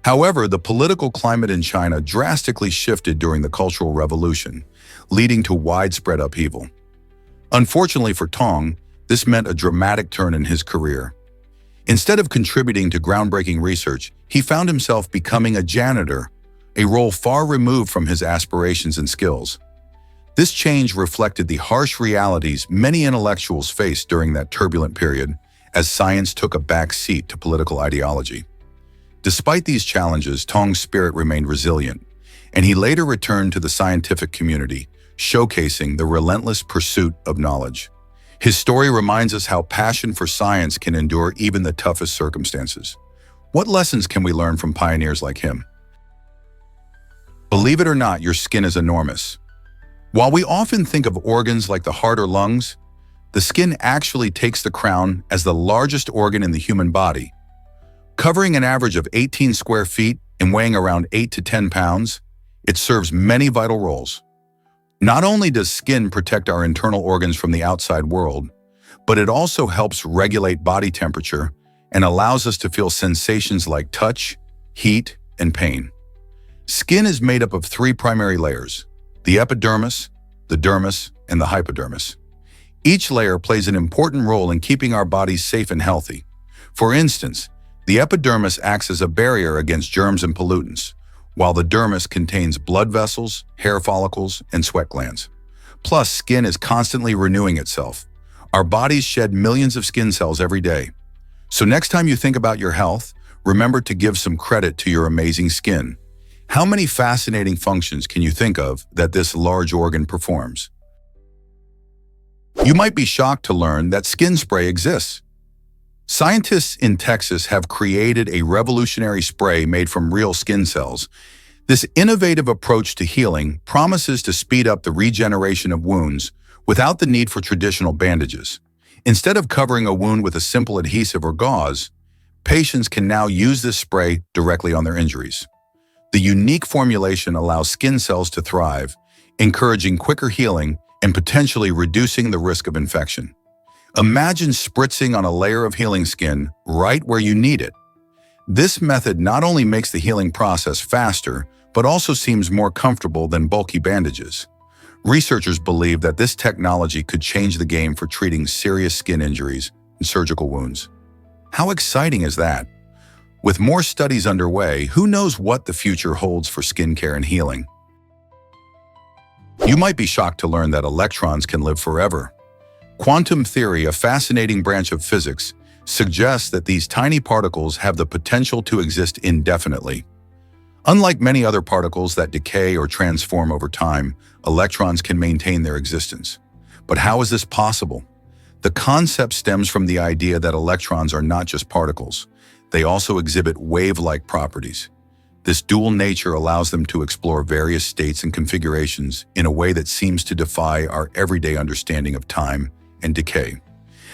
However, the political climate in China drastically shifted during the Cultural Revolution, leading to widespread upheaval. Unfortunately for Tong, this meant a dramatic turn in his career. Instead of contributing to groundbreaking research, he found himself becoming a janitor, a role far removed from his aspirations and skills. This change reflected the harsh realities many intellectuals faced during that turbulent period, as science took a back seat to political ideology. Despite these challenges, Tong's spirit remained resilient, and he later returned to the scientific community, showcasing the relentless pursuit of knowledge. His story reminds us how passion for science can endure even the toughest circumstances. What lessons can we learn from pioneers like him? Believe it or not, your skin is enormous. While we often think of organs like the heart or lungs, the skin actually takes the crown as the largest organ in the human body. Covering an average of 18 square feet and weighing around 8 to 10 pounds, it serves many vital roles. Not only does skin protect our internal organs from the outside world, but it also helps regulate body temperature and allows us to feel sensations like touch, heat, and pain. Skin is made up of 3 primary layers: the epidermis, the dermis, and the hypodermis. Each layer plays an important role in keeping our bodies safe and healthy. For instance, the epidermis acts as a barrier against germs and pollutants, while the dermis contains blood vessels, hair follicles, and sweat glands. Plus, skin is constantly renewing itself. Our bodies shed millions of skin cells every day. So next time you think about your health, remember to give some credit to your amazing skin. How many fascinating functions can you think of that this large organ performs? You might be shocked to learn that skin spray exists. Scientists in Texas have created a revolutionary spray made from real skin cells. This innovative approach to healing promises to speed up the regeneration of wounds without the need for traditional bandages. Instead of covering a wound with a simple adhesive or gauze, patients can now use this spray directly on their injuries. The unique formulation allows skin cells to thrive, encouraging quicker healing and potentially reducing the risk of infection. Imagine spritzing on a layer of healing skin right where you need it. This method not only makes the healing process faster, but also seems more comfortable than bulky bandages. Researchers believe that this technology could change the game for treating serious skin injuries and surgical wounds. How exciting is that? With more studies underway, who knows what the future holds for skincare and healing? You might be shocked to learn that electrons can live forever. Quantum theory, a fascinating branch of physics, suggests that these tiny particles have the potential to exist indefinitely. Unlike many other particles that decay or transform over time, electrons can maintain their existence. But how is this possible? The concept stems from the idea that electrons are not just particles. They also exhibit wave-like properties. This dual nature allows them to explore various states and configurations in a way that seems to defy our everyday understanding of time and decay.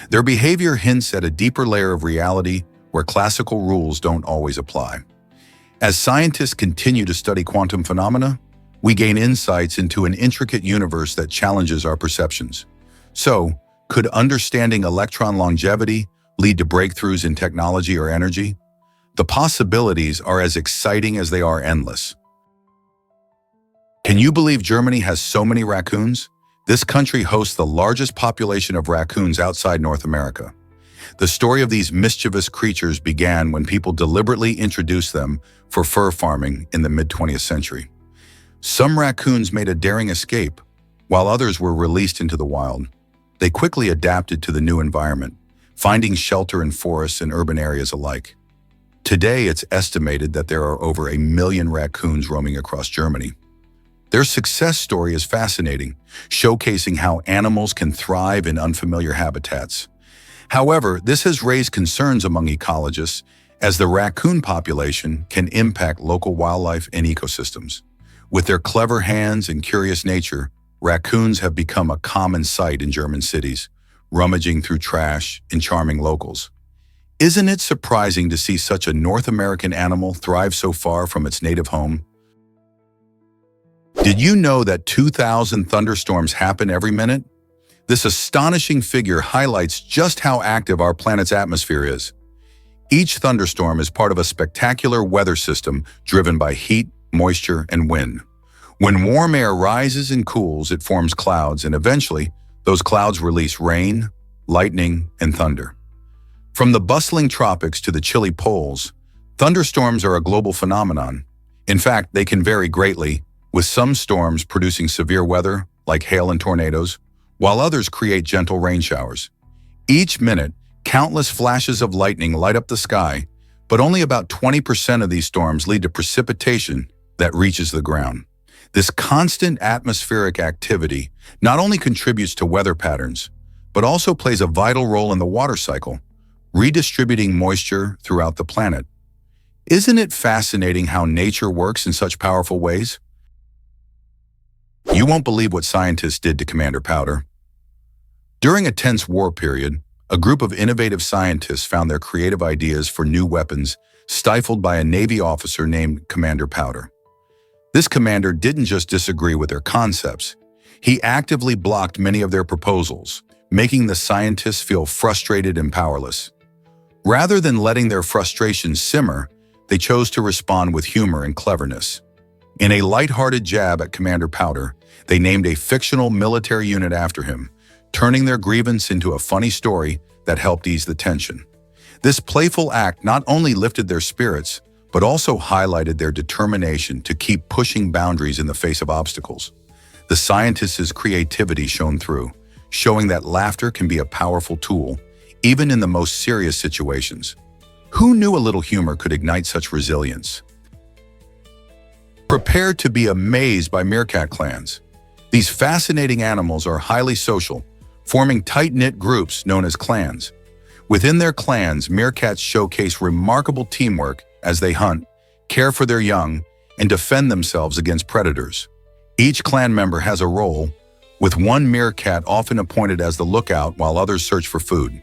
Their behavior hints at a deeper layer of reality where classical rules don't always apply. As scientists continue to study quantum phenomena, we gain insights into an intricate universe that challenges our perceptions. So, could understanding electron longevity lead to breakthroughs in technology or energy? The possibilities are as exciting as they are endless. Can you believe Germany has so many raccoons? This country hosts the largest population of raccoons outside North America. The story of these mischievous creatures began when people deliberately introduced them for fur farming in the mid-20th century. Some raccoons made a daring escape, while others were released into the wild. They quickly adapted to the new environment, finding shelter in forests and urban areas alike. Today, it's estimated that there are over 1 million raccoons roaming across Germany. Their success story is fascinating, showcasing how animals can thrive in unfamiliar habitats. However, this has raised concerns among ecologists as the raccoon population can impact local wildlife and ecosystems. With their clever hands and curious nature, raccoons have become a common sight in German cities, rummaging through trash and charming locals. Isn't it surprising to see such a North American animal thrive so far from its native home? Did you know that 2,000 thunderstorms happen every minute? This astonishing figure highlights just how active our planet's atmosphere is. Each thunderstorm is part of a spectacular weather system driven by heat, moisture, and wind. When warm air rises and cools, it forms clouds, and eventually, those clouds release rain, lightning, and thunder. From the bustling tropics to the chilly poles, thunderstorms are a global phenomenon. In fact, they can vary greatly, with some storms producing severe weather, like hail and tornadoes, while others create gentle rain showers. Each minute, countless flashes of lightning light up the sky, but only about 20% of these storms lead to precipitation that reaches the ground. This constant atmospheric activity not only contributes to weather patterns, but also plays a vital role in the water cycle, redistributing moisture throughout the planet. Isn't it fascinating how nature works in such powerful ways? You won't believe what scientists did to Commander Powder. During a tense war period, a group of innovative scientists found their creative ideas for new weapons stifled by a Navy officer named Commander Powder. This commander didn't just disagree with their concepts, he actively blocked many of their proposals, making the scientists feel frustrated and powerless. Rather than letting their frustrations simmer, they chose to respond with humor and cleverness. In a light-hearted jab at Commander Powder, they named a fictional military unit after him, turning their grievance into a funny story that helped ease the tension. This playful act not only lifted their spirits, but also highlighted their determination to keep pushing boundaries in the face of obstacles. The scientists' creativity shone through, showing that laughter can be a powerful tool, even in the most serious situations. Who knew a little humor could ignite such resilience? Prepare to be amazed by meerkat clans. These fascinating animals are highly social, forming tight-knit groups known as clans. Within their clans, meerkats showcase remarkable teamwork as they hunt, care for their young, and defend themselves against predators. Each clan member has a role, with one meerkat often appointed as the lookout while others search for food.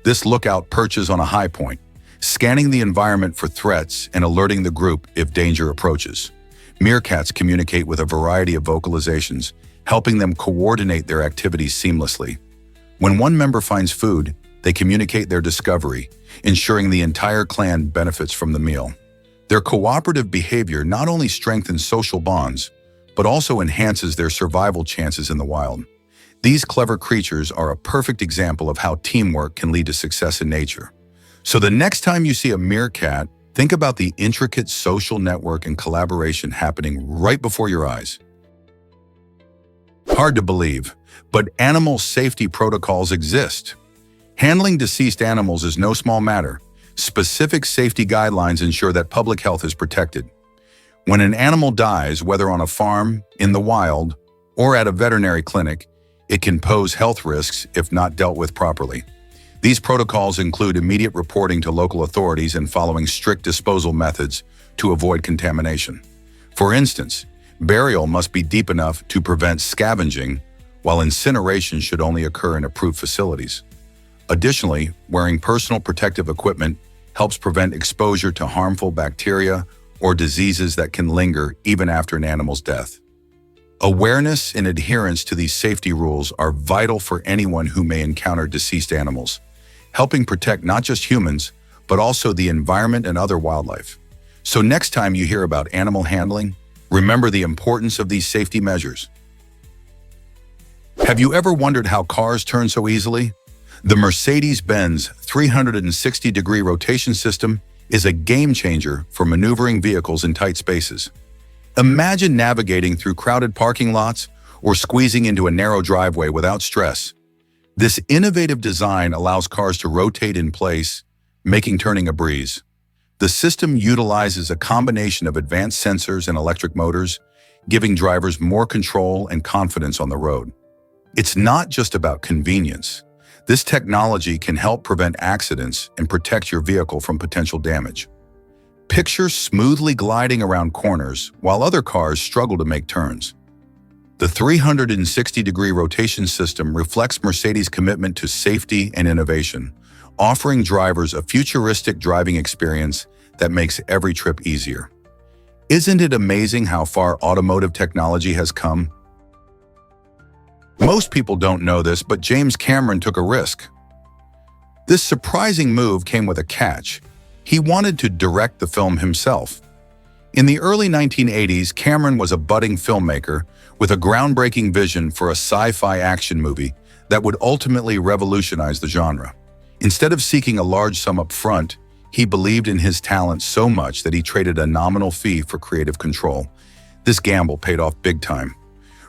This lookout perches on a high point, scanning the environment for threats and alerting the group if danger approaches. Meerkats communicate with a variety of vocalizations, helping them coordinate their activities seamlessly. When one member finds food, they communicate their discovery, ensuring the entire clan benefits from the meal. Their cooperative behavior not only strengthens social bonds, but also enhances their survival chances in the wild. These clever creatures are a perfect example of how teamwork can lead to success in nature. So the next time you see a meerkat, think about the intricate social network and collaboration happening right before your eyes. Hard to believe, but animal safety protocols exist. Handling deceased animals is no small matter. Specific safety guidelines ensure that public health is protected. When an animal dies, whether on a farm, in the wild, or at a veterinary clinic, it can pose health risks if not dealt with properly. These protocols include immediate reporting to local authorities and following strict disposal methods to avoid contamination. For instance, burial must be deep enough to prevent scavenging, while incineration should only occur in approved facilities. Additionally, wearing personal protective equipment helps prevent exposure to harmful bacteria or diseases that can linger even after an animal's death. Awareness and adherence to these safety rules are vital for anyone who may encounter deceased animals, helping protect not just humans, but also the environment and other wildlife. So next time you hear about animal handling, remember the importance of these safety measures. Have you ever wondered how cars turn so easily? The Mercedes-Benz 360-degree rotation system is a game-changer for maneuvering vehicles in tight spaces. Imagine navigating through crowded parking lots or squeezing into a narrow driveway without stress. This innovative design allows cars to rotate in place, making turning a breeze. The system utilizes a combination of advanced sensors and electric motors, giving drivers more control and confidence on the road. It's not just about convenience. This technology can help prevent accidents and protect your vehicle from potential damage. Picture smoothly gliding around corners while other cars struggle to make turns. The 360-degree rotation system reflects Mercedes' commitment to safety and innovation, offering drivers a futuristic driving experience that makes every trip easier. Isn't it amazing how far automotive technology has come? Most people don't know this, but James Cameron took a risk. This surprising move came with a catch. He wanted to direct the film himself. In the early 1980s, Cameron was a budding filmmaker with a groundbreaking vision for a sci-fi action movie that would ultimately revolutionize the genre. Instead of seeking a large sum up front, he believed in his talent so much that he traded a nominal fee for creative control. This gamble paid off big time.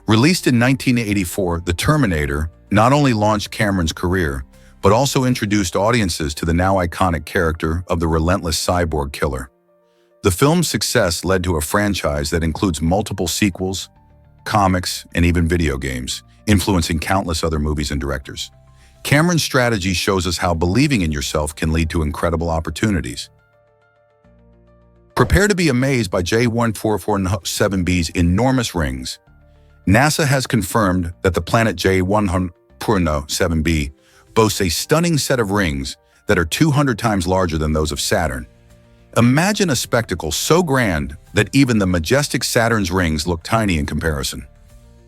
Released in 1984, The Terminator not only launched Cameron's career, but also introduced audiences to the now iconic character of the relentless cyborg killer. The film's success led to a franchise that includes multiple sequels, comics, and even video games, influencing countless other movies and directors. Cameron's strategy shows us how believing in yourself can lead to incredible opportunities. Prepare to be amazed by J1447B's enormous rings. NASA has confirmed that the planet J107b boasts a stunning set of rings that are 200 times larger than those of Saturn. Imagine a spectacle so grand that even the majestic Saturn's rings look tiny in comparison.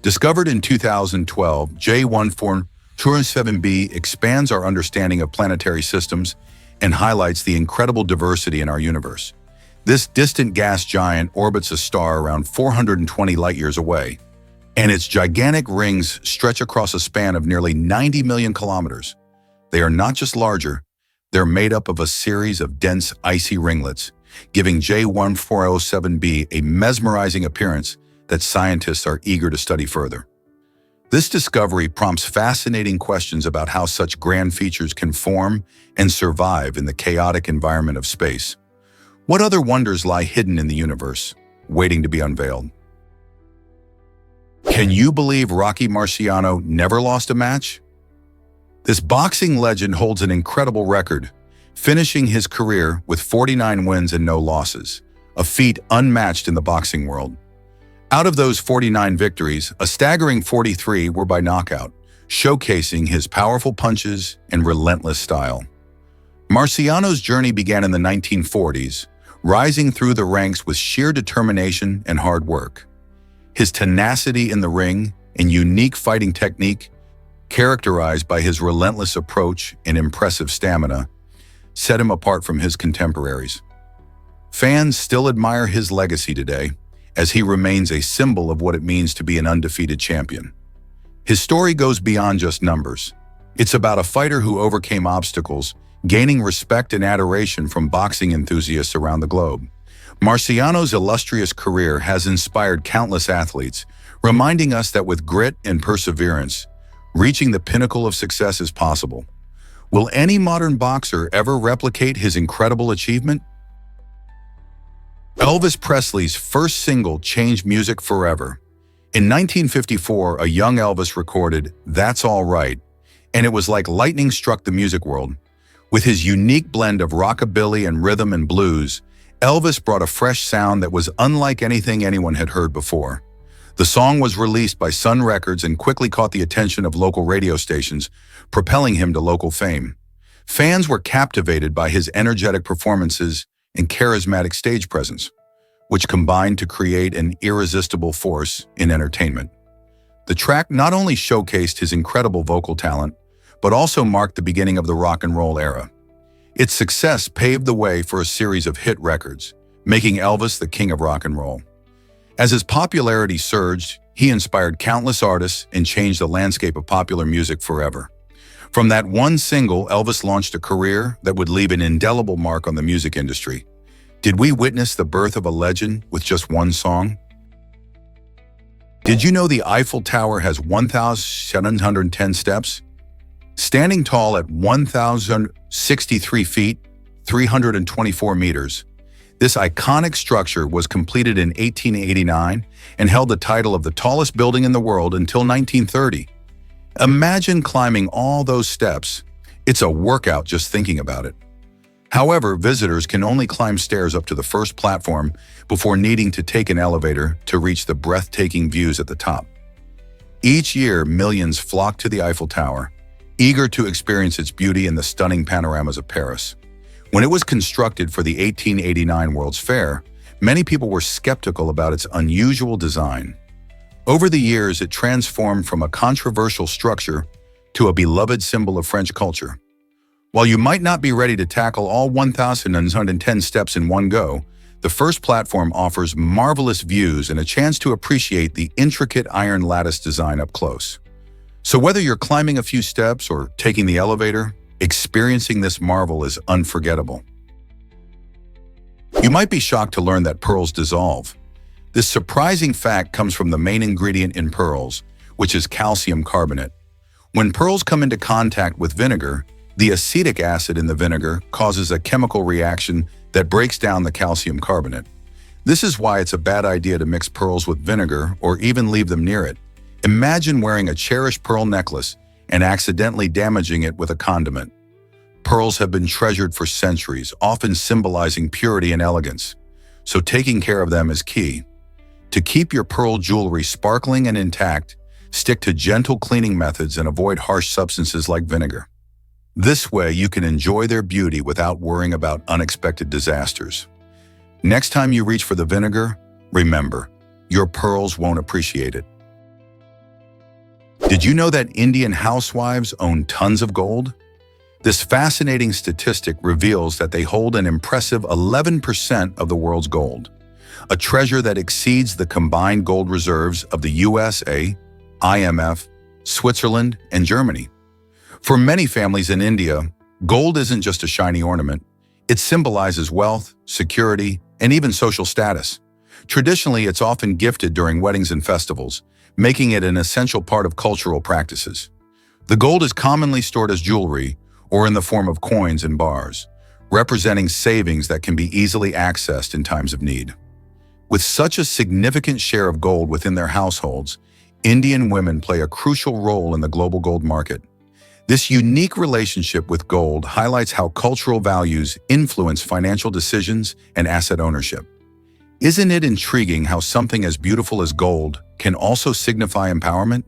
Discovered in 2012, J147b expands our understanding of planetary systems and highlights the incredible diversity in our universe. This distant gas giant orbits a star around 420 light-years away, and its gigantic rings stretch across a span of nearly 90 million kilometers. They are not just larger, they're made up of a series of dense, icy ringlets, giving J1407b a mesmerizing appearance that scientists are eager to study further. This discovery prompts fascinating questions about how such grand features can form and survive in the chaotic environment of space. What other wonders lie hidden in the universe, waiting to be unveiled? Can you believe Rocky Marciano never lost a match? This boxing legend holds an incredible record, finishing his career with 49 wins and no losses, a feat unmatched in the boxing world. Out of those 49 victories, a staggering 43 were by knockout, showcasing his powerful punches and relentless style. Marciano's journey began in the 1940s, rising through the ranks with sheer determination and hard work. His tenacity in the ring and unique fighting technique, characterized by his relentless approach and impressive stamina, set him apart from his contemporaries. Fans still admire his legacy today, as he remains a symbol of what it means to be an undefeated champion. His story goes beyond just numbers. It's about a fighter who overcame obstacles, gaining respect and adoration from boxing enthusiasts around the globe. Marciano's illustrious career has inspired countless athletes, reminding us that with grit and perseverance, reaching the pinnacle of success is possible. Will any modern boxer ever replicate his incredible achievement? Elvis Presleys' first single changed music forever. In 1954, a young Elvis recorded "That's All Right," and it was like lightning struck the music world. With his unique blend of rockabilly and rhythm and blues, Elvis brought a fresh sound that was unlike anything anyone had heard before. The song was released by Sun Records and quickly caught the attention of local radio stations, propelling him to local fame. Fans were captivated by his energetic performances and charismatic stage presence, which combined to create an irresistible force in entertainment. The track not only showcased his incredible vocal talent, but also marked the beginning of the rock and roll era. Its success paved the way for a series of hit records, making Elvis the king of rock and roll. As his popularity surged, he inspired countless artists and changed the landscape of popular music forever. From that one single, Elvis launched a career that would leave an indelible mark on the music industry. Did we witness the birth of a legend with just one song? Did you know the Eiffel Tower has 1,710 steps? Standing tall at 1,063 feet, 324 meters, this iconic structure was completed in 1889 and held the title of the tallest building in the world until 1930. Imagine climbing all those steps. It's a workout just thinking about it. However, visitors can only climb stairs up to the first platform before needing to take an elevator to reach the breathtaking views at the top. Each year, millions flock to the Eiffel Tower, eager to experience its beauty and the stunning panoramas of Paris. When it was constructed for the 1889 World's Fair, many people were skeptical about its unusual design. Over the years, it transformed from a controversial structure to a beloved symbol of French culture. While you might not be ready to tackle all 1,110 steps in one go, the first platform offers marvelous views and a chance to appreciate the intricate iron lattice design up close. So whether you're climbing a few steps or taking the elevator, experiencing this marvel is unforgettable. You might be shocked to learn that pearls dissolve. This surprising fact comes from the main ingredient in pearls, which is calcium carbonate. When pearls come into contact with vinegar, the acetic acid in the vinegar causes a chemical reaction that breaks down the calcium carbonate. This is why it's a bad idea to mix pearls with vinegar or even leave them near it. Imagine wearing a cherished pearl necklace and accidentally damaging it with a condiment. Pearls have been treasured for centuries, often symbolizing purity and elegance, so taking care of them is key. To keep your pearl jewelry sparkling and intact, stick to gentle cleaning methods and avoid harsh substances like vinegar. This way, you can enjoy their beauty without worrying about unexpected disasters. Next time you reach for the vinegar, remember, your pearls won't appreciate it. Did you know that Indian housewives own tons of gold? This fascinating statistic reveals that they hold an impressive 11% of the world's gold, a treasure that exceeds the combined gold reserves of the USA, IMF, Switzerland, and Germany. For many families in India, gold isn't just a shiny ornament. It symbolizes wealth, security, and even social status. Traditionally, it's often gifted during weddings and festivals, making it an essential part of cultural practices. The gold is commonly stored as jewelry or in the form of coins and bars, representing savings that can be easily accessed in times of need. With such a significant share of gold within their households, Indian women play a crucial role in the global gold market. This unique relationship with gold highlights how cultural values influence financial decisions and asset ownership. Isn't it intriguing how something as beautiful as gold can also signify empowerment?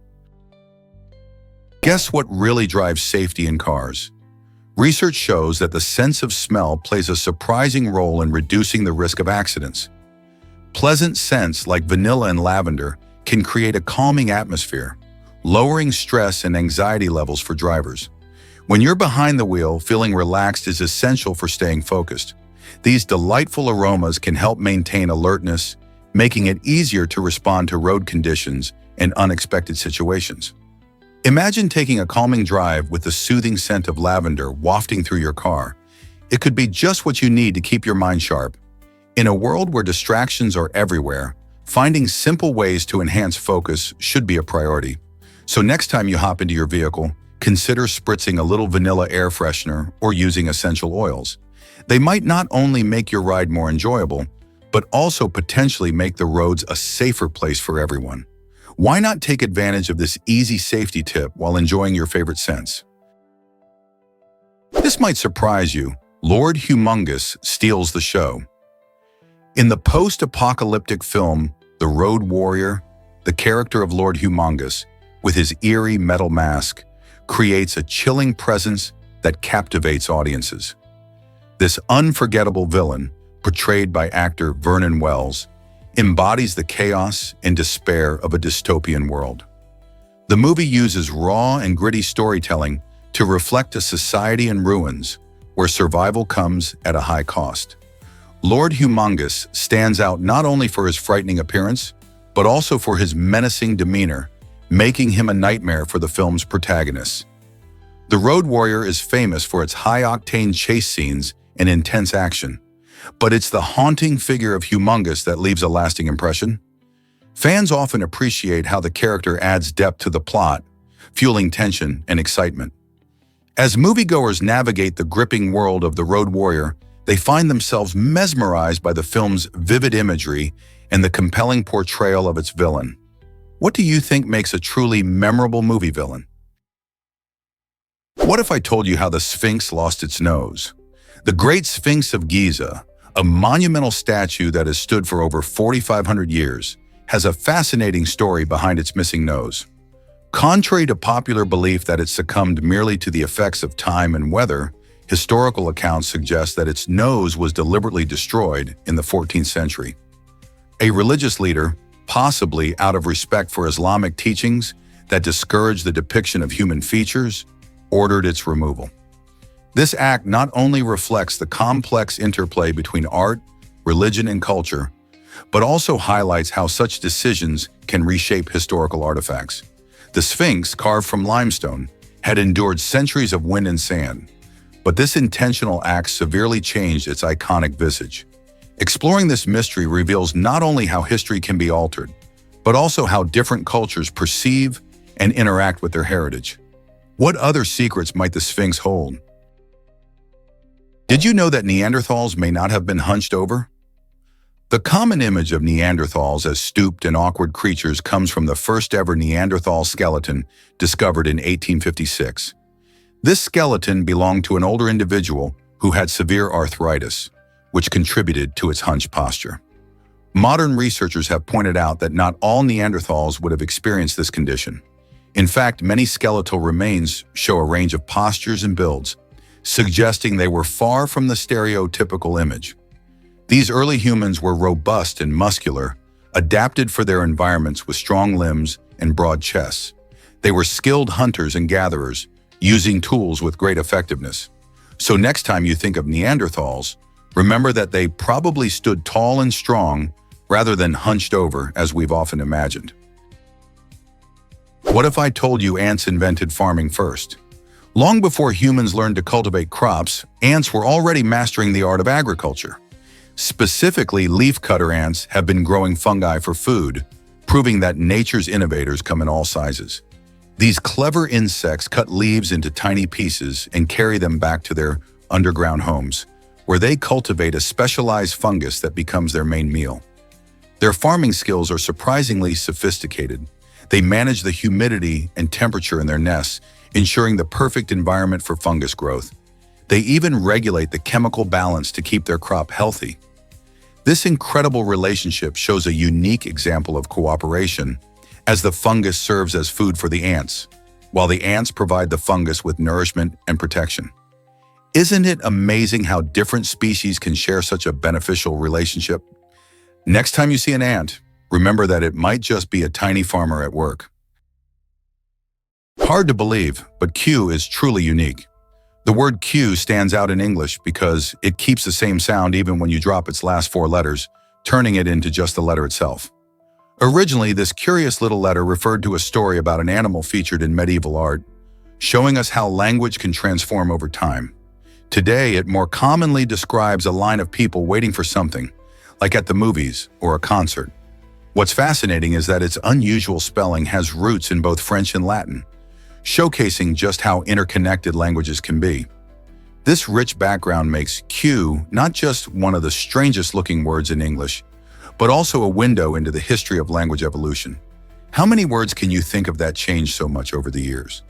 Guess what really drives safety in cars? Research shows that the sense of smell plays a surprising role in reducing the risk of accidents. Pleasant scents like vanilla and lavender can create a calming atmosphere, lowering stress and anxiety levels for drivers. When you're behind the wheel, feeling relaxed is essential for staying focused. These delightful aromas can help maintain alertness, making it easier to respond to road conditions and unexpected situations. Imagine taking a calming drive with the soothing scent of lavender wafting through your car. It could be just what you need to keep your mind sharp. In a world where distractions are everywhere, finding simple ways to enhance focus should be a priority. So next time you hop into your vehicle, consider spritzing a little vanilla air freshener or using essential oils. They might not only make your ride more enjoyable, but also potentially make the roads a safer place for everyone. Why not take advantage of this easy safety tip while enjoying your favorite scents? This might surprise you. Lord Humongous steals the show. In the post-apocalyptic film, The Road Warrior, the character of Lord Humongous, with his eerie metal mask, creates a chilling presence that captivates audiences. This unforgettable villain, portrayed by actor Vernon Wells, embodies the chaos and despair of a dystopian world. The movie uses raw and gritty storytelling to reflect a society in ruins where survival comes at a high cost. Lord Humongous stands out not only for his frightening appearance, but also for his menacing demeanor, making him a nightmare for the film's protagonists. The Road Warrior is famous for its high-octane chase scenes and intense action, but it's the haunting figure of Humongous that leaves a lasting impression. Fans often appreciate how the character adds depth to the plot, fueling tension and excitement. As moviegoers navigate the gripping world of the Road Warrior, they find themselves mesmerized by the film's vivid imagery and the compelling portrayal of its villain. What do you think makes a truly memorable movie villain? What if I told you how the Sphinx lost its nose? The Great Sphinx of Giza, a monumental statue that has stood for over 4,500 years, has a fascinating story behind its missing nose. Contrary to popular belief that it succumbed merely to the effects of time and weather, historical accounts suggest that its nose was deliberately destroyed in the 14th century. A religious leader, possibly out of respect for Islamic teachings that discouraged the depiction of human features, ordered its removal. This act not only reflects the complex interplay between art, religion, and culture, but also highlights how such decisions can reshape historical artifacts. The Sphinx, carved from limestone, had endured centuries of wind and sand, but this intentional act severely changed its iconic visage. Exploring this mystery reveals not only how history can be altered, but also how different cultures perceive and interact with their heritage. What other secrets might the Sphinx hold? Did you know that Neanderthals may not have been hunched over? The common image of Neanderthals as stooped and awkward creatures comes from the first-ever Neanderthal skeleton discovered in 1856. This skeleton belonged to an older individual who had severe arthritis, which contributed to its hunched posture. Modern researchers have pointed out that not all Neanderthals would have experienced this condition. In fact, many skeletal remains show a range of postures and builds, suggesting they were far from the stereotypical image. These early humans were robust and muscular, adapted for their environments with strong limbs and broad chests. They were skilled hunters and gatherers, using tools with great effectiveness. So next time you think of Neanderthals, remember that they probably stood tall and strong rather than hunched over as we've often imagined. What if I told you ants invented farming first? Long before humans learned to cultivate crops, ants were already mastering the art of agriculture. Specifically, leafcutter ants have been growing fungi for food, proving that nature's innovators come in all sizes. These clever insects cut leaves into tiny pieces and carry them back to their underground homes, where they cultivate a specialized fungus that becomes their main meal. Their farming skills are surprisingly sophisticated. They manage the humidity and temperature in their nests, ensuring the perfect environment for fungus growth. They even regulate the chemical balance to keep their crop healthy. This incredible relationship shows a unique example of cooperation, as the fungus serves as food for the ants, while the ants provide the fungus with nourishment and protection. Isn't it amazing how different species can share such a beneficial relationship? Next time you see an ant, remember that it might just be a tiny farmer at work. Hard to believe, but Q is truly unique. The word Q stands out in English because it keeps the same sound even when you drop its last 4 letters, turning it into just the letter itself. Originally, this curious little letter referred to a story about an animal featured in medieval art, showing us how language can transform over time. Today, it more commonly describes a line of people waiting for something, like at the movies or a concert. What's fascinating is that its unusual spelling has roots in both French and Latin, showcasing just how interconnected languages can be. This rich background makes Q not just one of the strangest looking words in English, but also a window into the history of language evolution. How many words can you think of that changed so much over the years?